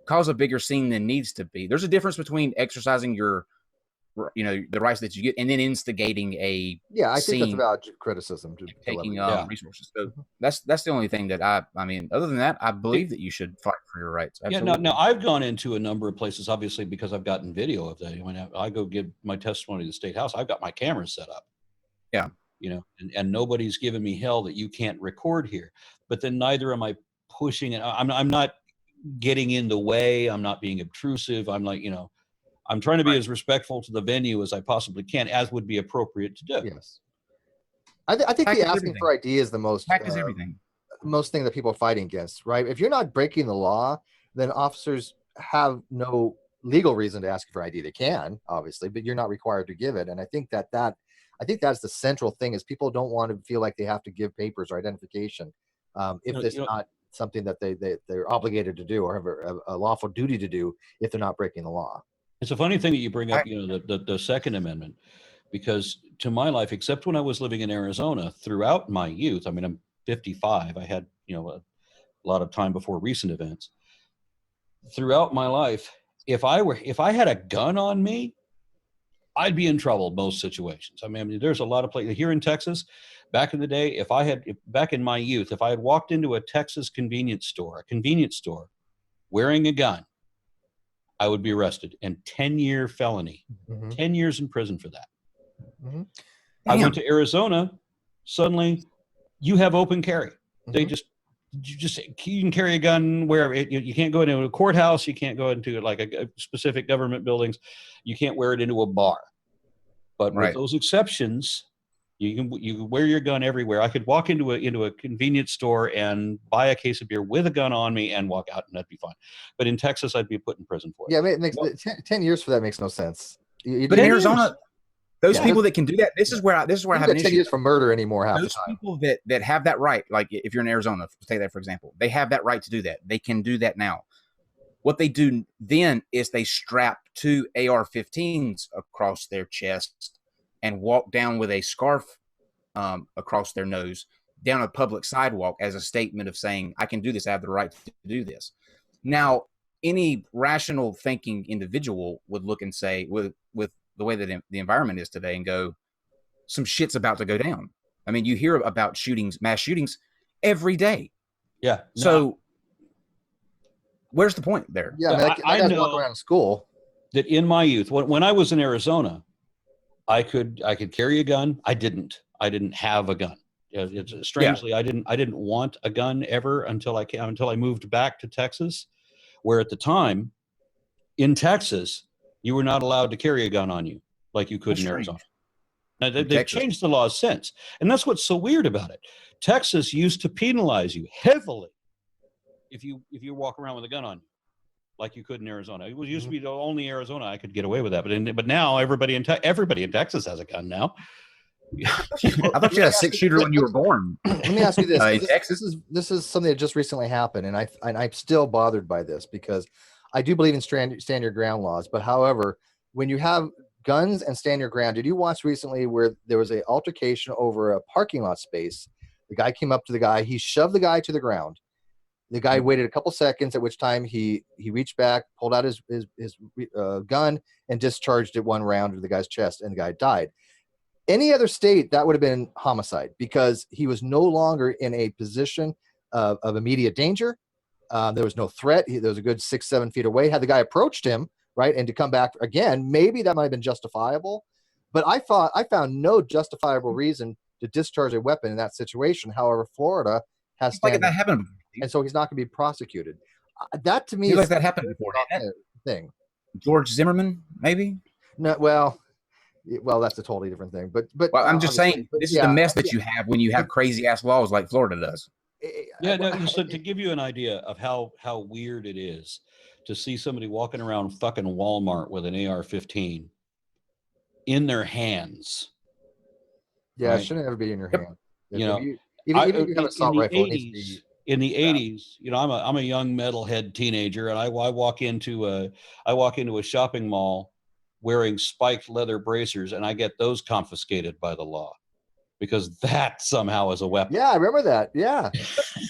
cause a bigger scene than needs to be. There's a difference between exercising your the rights that you get, and then instigating a Yeah, I think that's scene, about criticism to taking leverage. resources. So that's the only thing that I mean, other than that, I believe that you should fight for your rights. Absolutely. Yeah, now I've gone into a number of places, obviously, because I've gotten video of that. When I go give my testimony to the state house, I've got my cameras set up. Yeah. And nobody's given me hell that you can't record here. But then neither am I pushing it. I'm not getting in the way. I'm not being obtrusive. I'm like, I'm trying to be as respectful to the venue as I possibly can, as would be appropriate to do. Yes. I think the asking for ID is the most everything. Most thing that people are fighting against, right? If you're not breaking the law, then officers have no legal reason to ask you for ID. They can, obviously, but you're not required to give it. And I think that's the central thing, is people don't want to feel like they have to give papers or identification if it's not something that they're obligated to do or have a lawful duty to do if they're not breaking the law. It's a funny thing that you bring up, the Second Amendment, because to my life, except when I was living in Arizona, throughout my youth, I mean, I'm 55. I had, a lot of time before recent events. Throughout my life, if I had a gun on me, I'd be in trouble most situations. I mean, there's a lot of places here in Texas. Back in the day, back in my youth, if I had walked into a Texas convenience store wearing a gun, I would be arrested and 10-year felony, 10 years in prison for that. Mm-hmm. I went to Arizona. Suddenly, you have open carry. They you can carry a gun wherever. You can't go into a courthouse. You can't go into like a specific government buildings. You can't wear it into a bar. But with those exceptions, you can wear your gun everywhere. I could walk into a convenience store and buy a case of beer with a gun on me and walk out, and that'd be fine. But in Texas, I'd be put in prison for it. Yeah, it makes 10 years for that makes no sense. But in Arizona, those people that can do that, this is where I have an issue. 10 years for murder anymore. Those people that have that right, like if you're in Arizona, take that for example, they have that right to do that. They can do that now. What they do then is they strap 2 AR-15s across their chest and walk down with a scarf across their nose down a public sidewalk as a statement of saying, I can do this. I have the right to do this. Now, any rational thinking individual would look and say, with the way that the environment is today, and go, some shit's about to go down. I mean, you hear about mass shootings every day. Yeah. So where's the point there? Yeah, I know walk around school. That in my youth, when I was in Arizona, I could carry a gun. I didn't have a gun. Strangely, I didn't want a gun ever until I moved back to Texas, where at the time in Texas, you were not allowed to carry a gun on you like you could in Arizona. Now, they've changed the laws since. And that's what's so weird about it. Texas used to penalize you heavily if you walk around with a gun on you, like you could in Arizona. It was used to be the only Arizona I could get away with that. But now everybody in Texas has a gun now. I thought you had a 6-shooter when you were born. Let me ask you this. This is something that just recently happened, and I'm still bothered by this, because I do believe in stand your ground laws. But however, when you have guns and stand your ground, did you watch recently where there was an altercation over a parking lot space? The guy came up to the guy, he shoved the guy to the ground. The guy waited a couple seconds, at which time he reached back, pulled out his gun, and discharged it 1 round to the guy's chest, and the guy died. Any other state, that would have been homicide, because he was no longer in a position of immediate danger. There was no threat. There was a good 6-7 feet away. Had the guy approached him, right, and to come back again, maybe that might have been justifiable. But I found no justifiable reason to discharge a weapon in that situation. However, Florida has like that happened, and so he's not going to be prosecuted. That to me is like that happened before. Thing. George Zimmerman, maybe. No, well, that's a totally different thing. But I'm just saying, this is the mess that you have when you have crazy ass laws like Florida does. So to give you an idea of how weird it is to see somebody walking around fucking Walmart with an AR-15 in their hands. Yeah, right? It shouldn't ever be in your hand. Even if you have an assault rifle, in the 80s, I'm a young metalhead teenager, and I walk into a shopping mall wearing spiked leather bracers, and I get those confiscated by the law, because that somehow is a weapon. Yeah, I remember that. Yeah.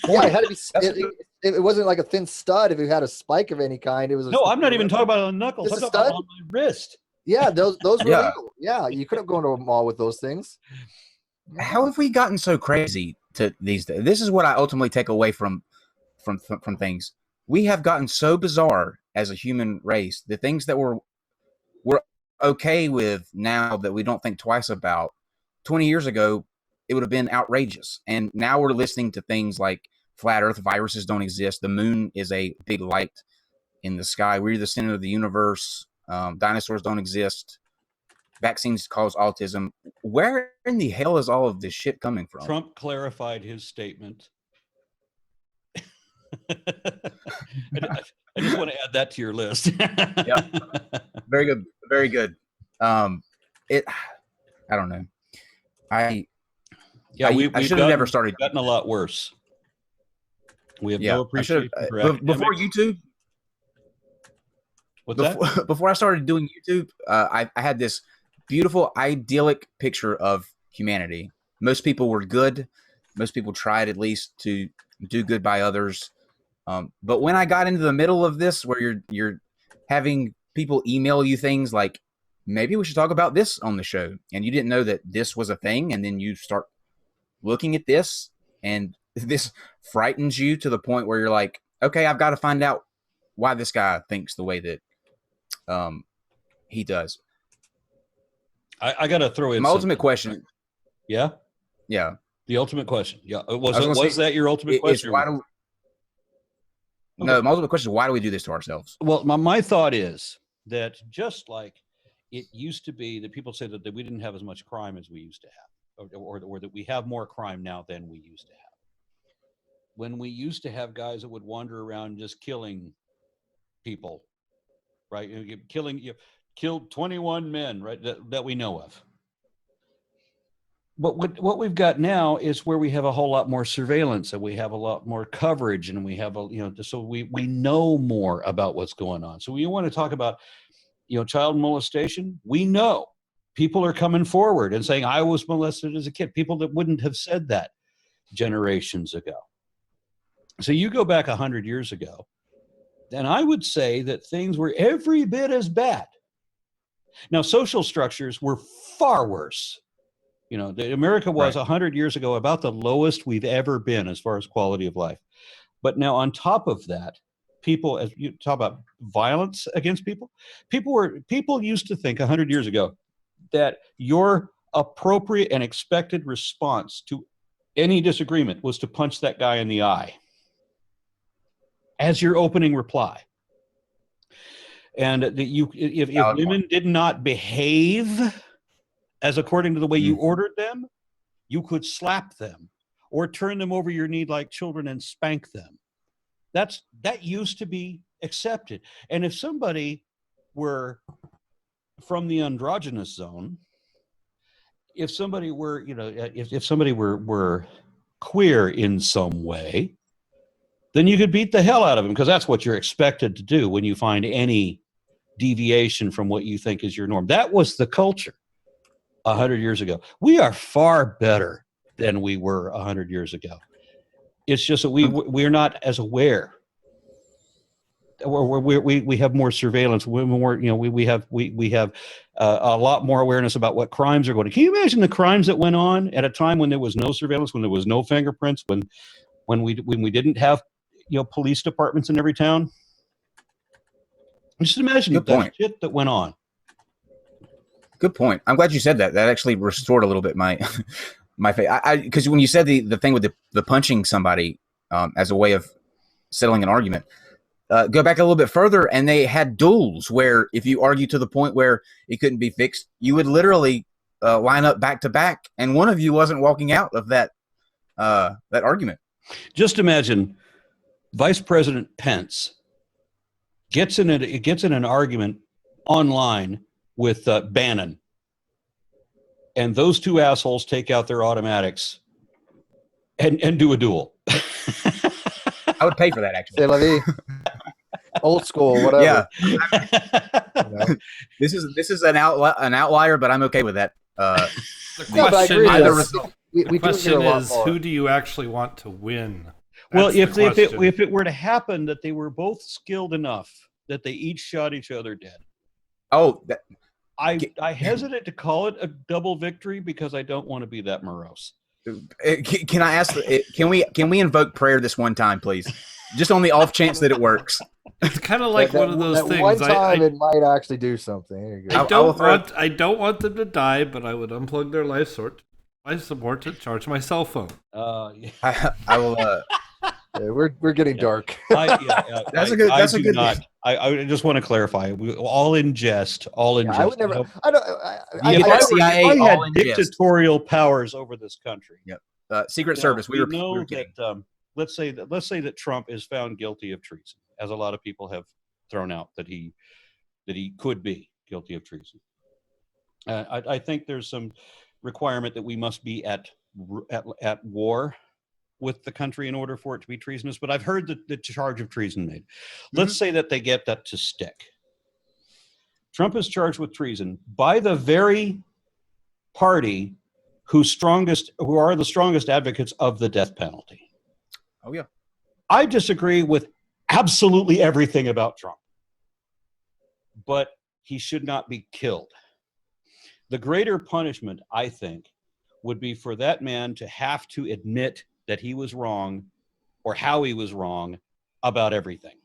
Yeah, it had to be. It wasn't like a thin stud. If you had a spike of any kind, it was. No, I'm not even talking about on the knuckles. I'm talking about on my wrist. Yeah, those were Yeah. legal. Yeah, you couldn't go into a mall with those things. Yeah. How have we gotten so crazy to these days? This is what I ultimately take away from things. We have gotten so bizarre as a human race. The things that we're okay with now that we don't think twice about, 20 years ago, it would have been outrageous. And now we're listening to things like flat earth, viruses don't exist, the moon is a big light in the sky, we're the center of the universe, dinosaurs don't exist, vaccines cause autism. Where in the hell is all of this shit coming from? Trump clarified his statement. I just want to add that to your list. Yeah. Very good. Very good. I don't know. I should have never started. Gotten a lot worse. We have no appreciation for academics. Before YouTube. What's that? Before I started doing YouTube, I had this beautiful, idyllic picture of humanity. Most people were good. Most people tried at least to do good by others. But when I got into the middle of this, where you're having people email you things like, maybe we should talk about this on the show, and you didn't know that this was a thing, and then you start looking at this, and this frightens you to the point where you're like, okay, I've got to find out why this guy thinks the way that he does. I got to throw in my ultimate question. Yeah? Yeah. The ultimate question. Yeah. Was that your ultimate question? No, my ultimate question is, why do we do this to ourselves? Well, my thought is that just like it used to be that people say that we didn't have as much crime as we used to have, or that we have more crime now than we used to have. When we used to have guys that would wander around just killing people, right? You killed 21 men, right? That we know of. But what we've got now is where we have a whole lot more surveillance, and we have a lot more coverage, and we have so we know more about what's going on. So we want to talk about, child molestation. We know people are coming forward and saying, I was molested as a kid. People that wouldn't have said that generations ago. So you go back 100 years ago, and I would say that things were every bit as bad. Now, social structures were far worse. America was 100 years ago about the lowest we've ever been as far as quality of life. But now on top of that, people, as you talk about violence against people, people used to think 100 years ago that your appropriate and expected response to any disagreement was to punch that guy in the eye as your opening reply. And that if women did not behave as according to the way you ordered them, you could slap them or turn them over your knee like children and spank them. That used to be accepted. And if somebody were from the androgynous zone, if somebody were, if somebody were queer in some way, then you could beat the hell out of them, because that's what you're expected to do when you find any deviation from what you think is your norm. That was the culture 100 years ago. We are far better than we were 100 years ago. It's just that we're not as aware. We have more surveillance. We have a lot more awareness about what crimes are going on. Can you imagine the crimes that went on at a time when there was no surveillance, when there was no fingerprints, when we didn't have police departments in every town? Just imagine the shit that went on. Good point. I'm glad you said that. That actually restored a little bit my faith. Because when you said the thing with the punching somebody as a way of settling an argument, go back a little bit further, and they had duels where if you argue to the point where it couldn't be fixed, you would literally line up back to back, and one of you wasn't walking out of that argument. Just imagine Vice President Pence gets in an argument online with Bannon, and those two assholes take out their automatics and do a duel. I would pay for that, actually. C'est la vie. Old school, whatever. Yeah. This is an outlier, but I'm okay with that. The question we question is, who do you actually want to win? Well, if it were to happen that they were both skilled enough that they each shot each other dead. Oh, I hesitate to call it a double victory because I don't want to be that morose. Can I ask? Can we invoke prayer this one time, please? Just on the off chance that it works. It's kind of like one of those things. One time it might actually do something. There you go. I don't want them to die, but I would unplug their life support to charge my cell phone. Yeah. I will. Yeah, we're getting dark. That's a good. I just want to clarify. All in jest. All in jest. I would never. If I had dictatorial powers over this country. Yep. Secret Service. We know that. Let's say that Trump is found guilty of treason, as a lot of people have thrown out that he could be guilty of treason. I think there's some requirement that we must be at war with the country in order for it to be treasonous. But I've heard the charge of treason made. Let's say that they get that to stick. Trump is charged with treason by the very party who are the strongest advocates of the death penalty. Oh, yeah. I disagree with absolutely everything about Trump, but he should not be killed. The greater punishment, I think, would be for that man to have to admit that he was wrong or how he was wrong about everything,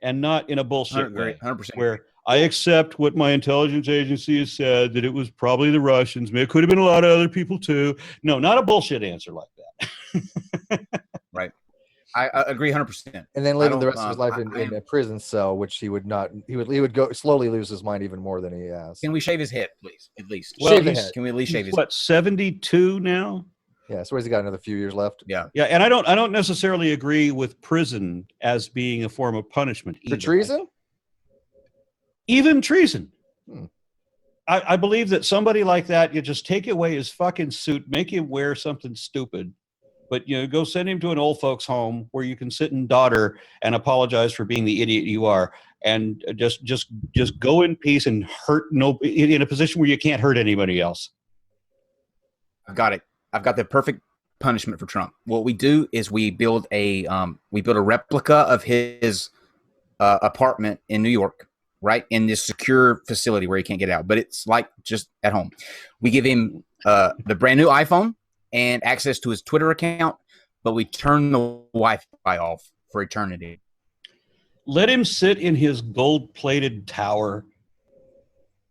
and not in a bullshit way 100%. where I accept what my intelligence agency has said, that it was probably the Russians. It could have been a lot of other people too. No, not a bullshit answer like that. Right. I agree 100%. And then living the rest of his life in a prison cell, which he would go slowly lose his mind even more than he has. Can we shave his head, please? At least. Shave the head. Can we at least shave his head? What, 72 now? Yeah, so he's got another few years left. Yeah. Yeah, and I don't necessarily agree with prison as being a form of punishment either. For treason? Even treason. I believe that somebody like that, you just take away his fucking suit, make him wear something stupid, but go send him to an old folks home where you can sit and dodder and apologize for being the idiot you are, and just go in peace and hurt in a position where you can't hurt anybody else. I've got it. I've got the perfect punishment for Trump. What we do is we build a replica of his apartment in New York, right, in this secure facility where he can't get out, but it's like just at home. We give him the brand new iPhone and access to his Twitter account, but we turn the Wi-Fi off for eternity. Let him sit in his gold-plated tower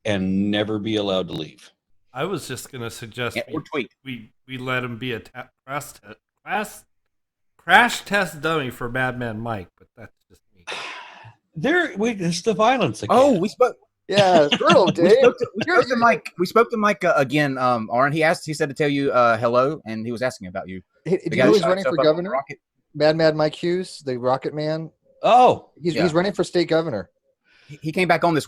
and never be allowed to leave. I was just going to suggest we let him be a crash test dummy for Madman Mike, but that's just me. It's the violence again. Oh, we spoke. Yeah, brutal, Dave. We spoke to Mike again. Aron, he said to tell you hello, and he was asking about you. Do you know who's running for governor? Mad Mike Hughes, the Rocket Man. Oh, he's running for state governor. He came back on this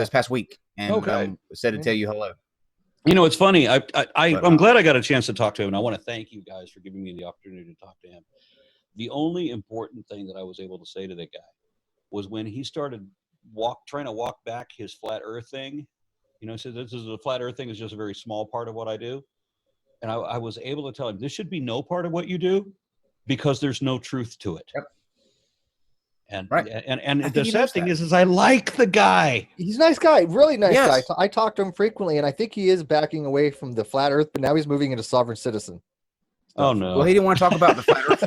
past week, and said to tell you hello. It's funny. I'm glad I got a chance to talk to him, and I want to thank you guys for giving me the opportunity to talk to him. The only important thing that I was able to say to that guy was when he started trying to walk back his flat Earth thing. He said, "This is a flat Earth thing is just a very small part of what I do," and I was able to tell him this should be no part of what you do because there's no truth to it. Yep. And the sad thing is I like the guy. He's a nice guy, really nice guy. I talk to him frequently, and I think he is backing away from the flat Earth, but now he's moving into sovereign citizen. Oh no! Well, he didn't want to talk about the flat Earth.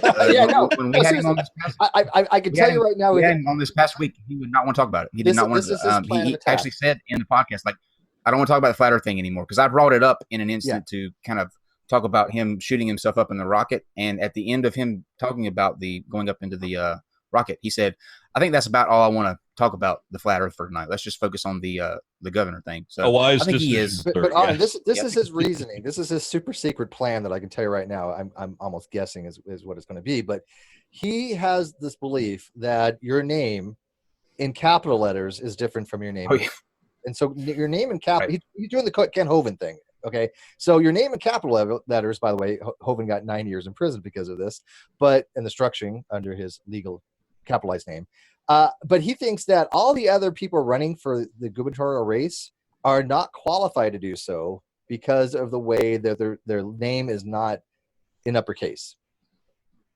When we had him on this past, I can tell you right now, we had him on this past week. He would not want to talk about it. He did not want to. He actually said in the podcast, like, I don't want to talk about the flat Earth thing anymore because I brought it up in an instant to kind of talk about him shooting himself up in the rocket, and at the end of him talking about the going up into the rocket, he said, I think that's about all I want to talk about the flat Earth for tonight. Let's just focus on the governor thing. So I think he is. But this is his reasoning. This is his super secret plan that I can tell you right now. I'm almost guessing is what it's going to be. But he has this belief that your name in capital letters is different from your name. Oh, yeah. And so your name in capital, he's doing the Ken Hovind thing. Okay. So your name in capital letters, by the way, Hovind got 9 years in prison because of this, and the structuring under his legal capitalized name. But he thinks that all the other people running for the gubernatorial race are not qualified to do so because of the way that their name is not in uppercase.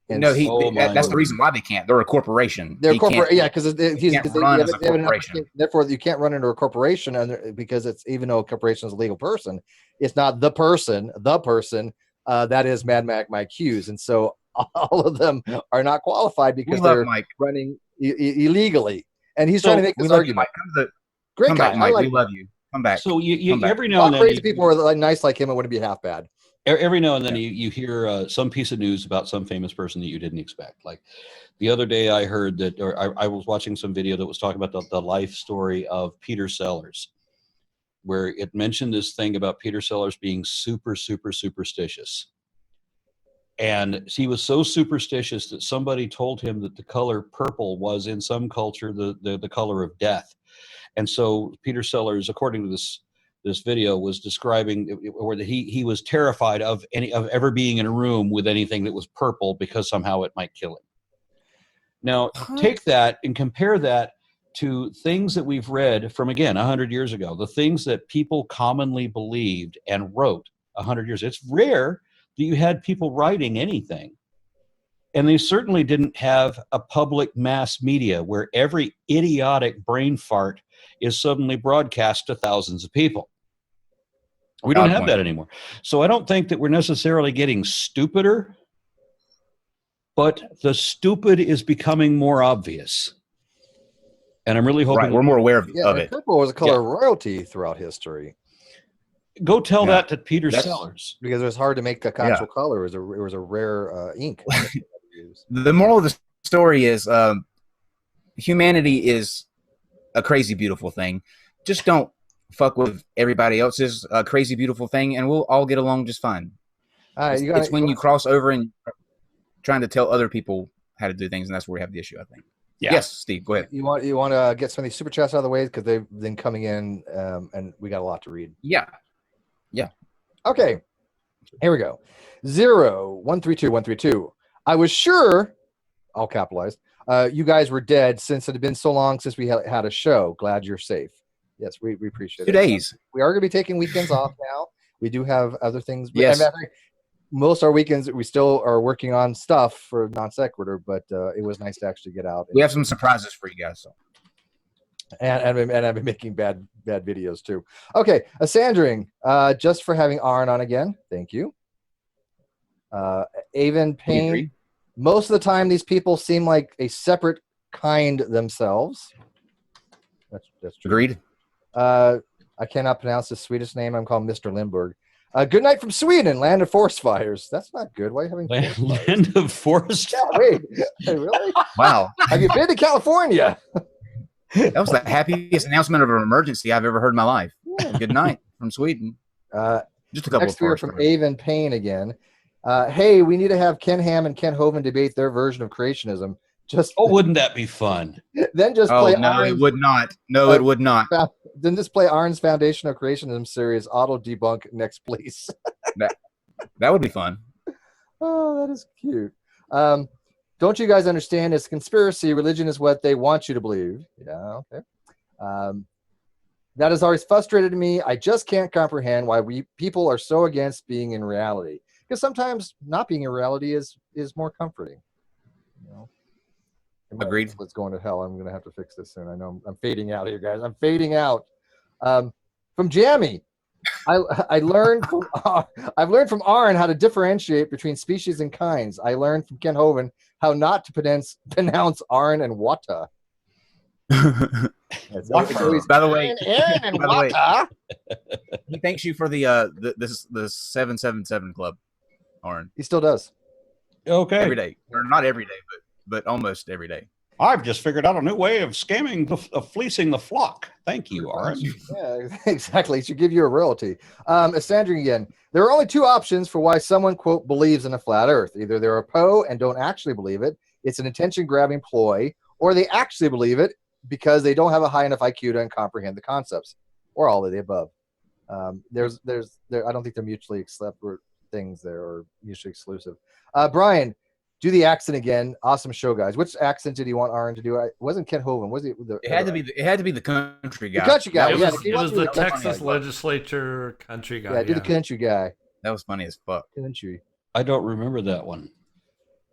And No, Oh my that's the reason why they can't. They're a corporation. they're He corporate, can't- yeah, because he can't run as a corporation. therefore you can't run into a corporation because it's, even though a corporation is a legal person, it's not the person that is Mad Mike Hughes, and so all of them are not qualified because they're Mike. running illegally. And he's trying to make this argument. Great Come guy, back, Mike. I like We love you. Come back. So you Come back. every now and then crazy people were like nice like him. It wouldn't be half bad. every now and then you hear some piece of news about some famous person that you didn't expect. Like the other day I heard that, or I was watching some video that was talking about the life story of Peter Sellers, where it mentioned this thing about Peter Sellers being super superstitious. And he was so superstitious that somebody told him that the color purple was in some culture the color of death. And so Peter Sellers, according to this video, was describing where he was terrified of ever being in a room with anything that was purple because somehow it might kill him. Now, take that and compare that to things that we've read from, again, 100 years ago, the things that people commonly believed and wrote 100 years. It's rare that you had people writing anything. And they certainly didn't have a public mass media where every idiotic brain fart is suddenly broadcast to thousands of people. We don't have that anymore. So I don't think that we're necessarily getting stupider, but the stupid is becoming more obvious. And I'm really hoping we're more aware of it. Purple was a color of royalty throughout history. Go tell that to Peter Sellers. Because it was hard to make a actual color. It was a rare ink. The moral of the story is humanity is a crazy, beautiful thing. Just don't fuck with everybody else's crazy, beautiful thing, and we'll all get along just fine. It's when you cross over and trying to tell other people how to do things, and that's where we have the issue, I think. Yeah. Yes, Steve, go ahead. You want to get some of these super chats out of the way because they've been coming in, and we got a lot to read. Yeah. Okay, here we go. 0132. I was sure, all capitalized, you guys were dead since it had been so long since we had a show. Glad you're safe. Yes, we appreciate it. 2 days. We are going to be taking weekends off now. We do have other things. Yes. Most of our weekends, we still are working on stuff for NonSequitur, but it was nice to actually get out. We have some surprises for you guys. So. And I've been making bad videos too. Okay, a Sandring, just for having Aron on again. Thank you. Avon Payne. Most of the time, these people seem like a separate kind themselves. That's true. Agreed. I cannot pronounce the Swedish name. I'm called Mr. Lindbergh. Good night from Sweden, land of forest fires. That's not good. Why are you having land of forest? Yeah, wait, really? Wow. Have you been to California? That was the happiest announcement of an emergency I've ever heard in my life. Yeah. Good night from Sweden. Just a couple next of from Avon Payne again. Hey, we need to have Ken Ham and Ken Hovind debate their version of creationism. Wouldn't that be fun? Then just play. No, it would not. No, it would not. Then just play Aron's Foundation of Creationism series. Auto debunk next, please. that would be fun. Oh, that is cute. Don't you guys understand? It's conspiracy. Religion is what they want you to believe. Yeah, okay. That has always frustrated me. I just can't comprehend why people are so against being in reality. Because sometimes not being in reality is more comforting. You know. Agreed. Let's go into hell. I'm going to have to fix this soon. I know I'm fading out here, guys. I'm fading out. From Jammy, I've learned from Aron how to differentiate between species and kinds. I learned from Ken Hovind how not to pronounce Aron and Wata. By the way, Aron and Wata. He thanks you for the 777 club, Aron. He still does. Okay. Every day, or not every day, but almost every day. I've just figured out a new way of scamming, of fleecing the flock. Thank you, Aron. Yeah, exactly. It should give you a royalty. Sandra again. There are only two options for why someone, quote, believes in a flat earth. Either they're a Poe and don't actually believe it. It's an attention-grabbing ploy. Or they actually believe it because they don't have a high enough IQ to comprehend the concepts. Or all of the above. I don't think they're mutually separate things there or mutually exclusive. Brian, do the accent again. Awesome show, guys. Which accent did he want Aron to do? It wasn't Ken Hovind, was it? It had to be the country guy. The country guy. It was the Texas legislature country guy. Yeah, do the country guy. That was funny as fuck. Country. I don't remember that one.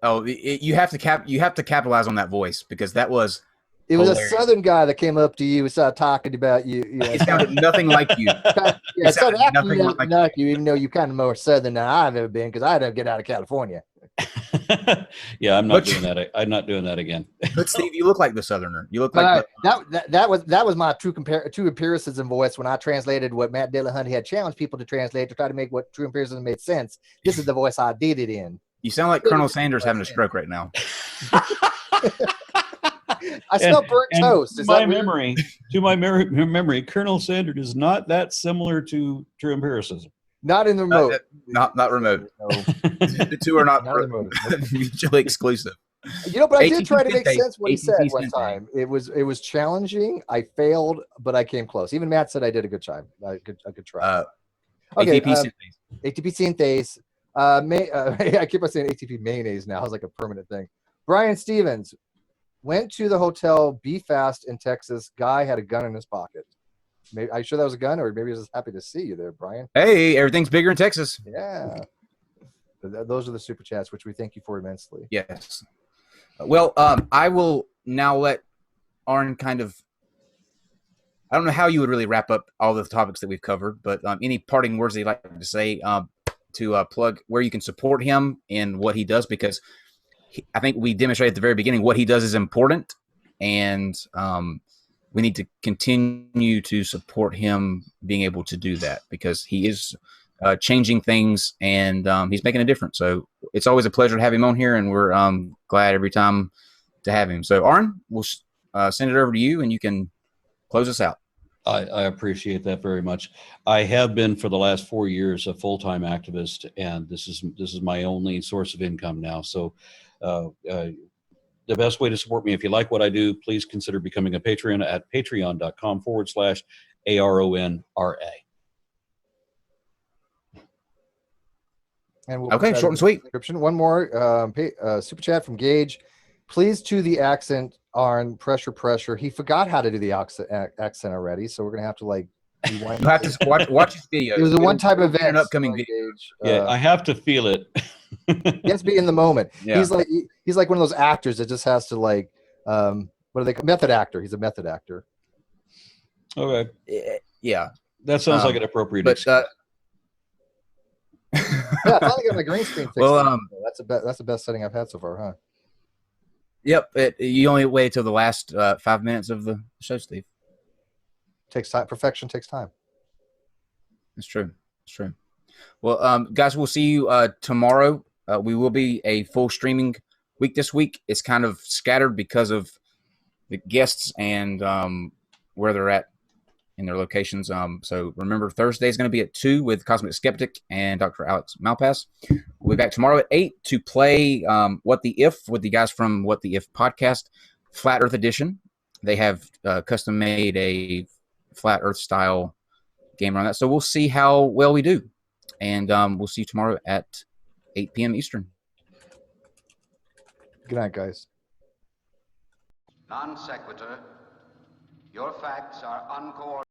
Oh, you have to capitalize on that voice because that was. It was hilarious. a Southern guy that came up to you and started talking about you. It sounded nothing like you. It sounded nothing like you, even though you're kind of more Southern than I've ever been, because I had to get out of California. Yeah, I'm not doing that. I'm not doing that again. But Steve, you look like the Southerner. You look like that was my true empiricism voice when I translated what Matt Dillahunty had challenged people to translate to try to make what true empiricism made sense. This is the voice I did it in. You sound like Colonel Sanders having a stroke right now. I smell burnt toast. To my memory, Colonel Sanders is not that similar to true empiricism. Not in the remote. Not remote. No. The two are not mutually exclusive. But I did try to make sense what he said one time. It was challenging. I failed, but I came close. Even Matt said I did a good job. I could try. Okay. ATP synthase. I keep on saying ATP mayonnaise now. It's like a permanent thing. Brian Stevens went to the hotel Be Fast in Texas. Guy had a gun in his pocket. Maybe are you sure that was a gun, or maybe he was just happy to see you there, Brian? Hey, everything's bigger in Texas. Yeah. Those are the super chats, which we thank you for immensely. Yes. Well, I will now let Aron kind of. I don't know how you would really wrap up all the topics that we've covered, but any parting words that you'd like to say to plug where you can support him and what he does, because I think we demonstrated at the very beginning what he does is important, and we need to continue to support him being able to do that because he is changing things and he's making a difference. So it's always a pleasure to have him on here, and we're glad every time to have him. So Aron, we'll send it over to you, and you can close us out. I appreciate that very much. I have been for the last 4 years a full-time activist, and this is my only source of income now. So the best way to support me, if you like what I do, please consider becoming a Patreon at patreon.com/ARONRA. And we'll okay, short and sweet. One more super chat from Gage. Please to the accent, Aron, pressure. He forgot how to do the accent already, so we're going to have to rewind. You have to watch his video. It was a one-time event. An upcoming video. Yeah, I have to feel it. He has to be in the moment. Yeah. He's like one of those actors that just has to what are they? Method actor. He's a method actor. Okay. Yeah. That sounds like an appropriate. Yeah, I finally got my green screen fixed. Well, that's the best setting I've had so far, huh? Yep. You only wait till the last 5 minutes of the show, Steve. Takes time. Perfection takes time. It's true. Well, guys, we'll see you tomorrow. We will be a full streaming week this week. It's kind of scattered because of the guests and where they're at in their locations. So remember, Thursday is going to be at 2 with Cosmic Skeptic and Dr. Alex Malpass. We'll be back tomorrow at 8 to play What the If with the guys from What the If podcast, Flat Earth Edition. They have custom made a Flat Earth style game around that. So we'll see how well we do. And we'll see you tomorrow at 8 p.m. Eastern. Good night, guys. Non-sequitur. Your facts are uncoordinated.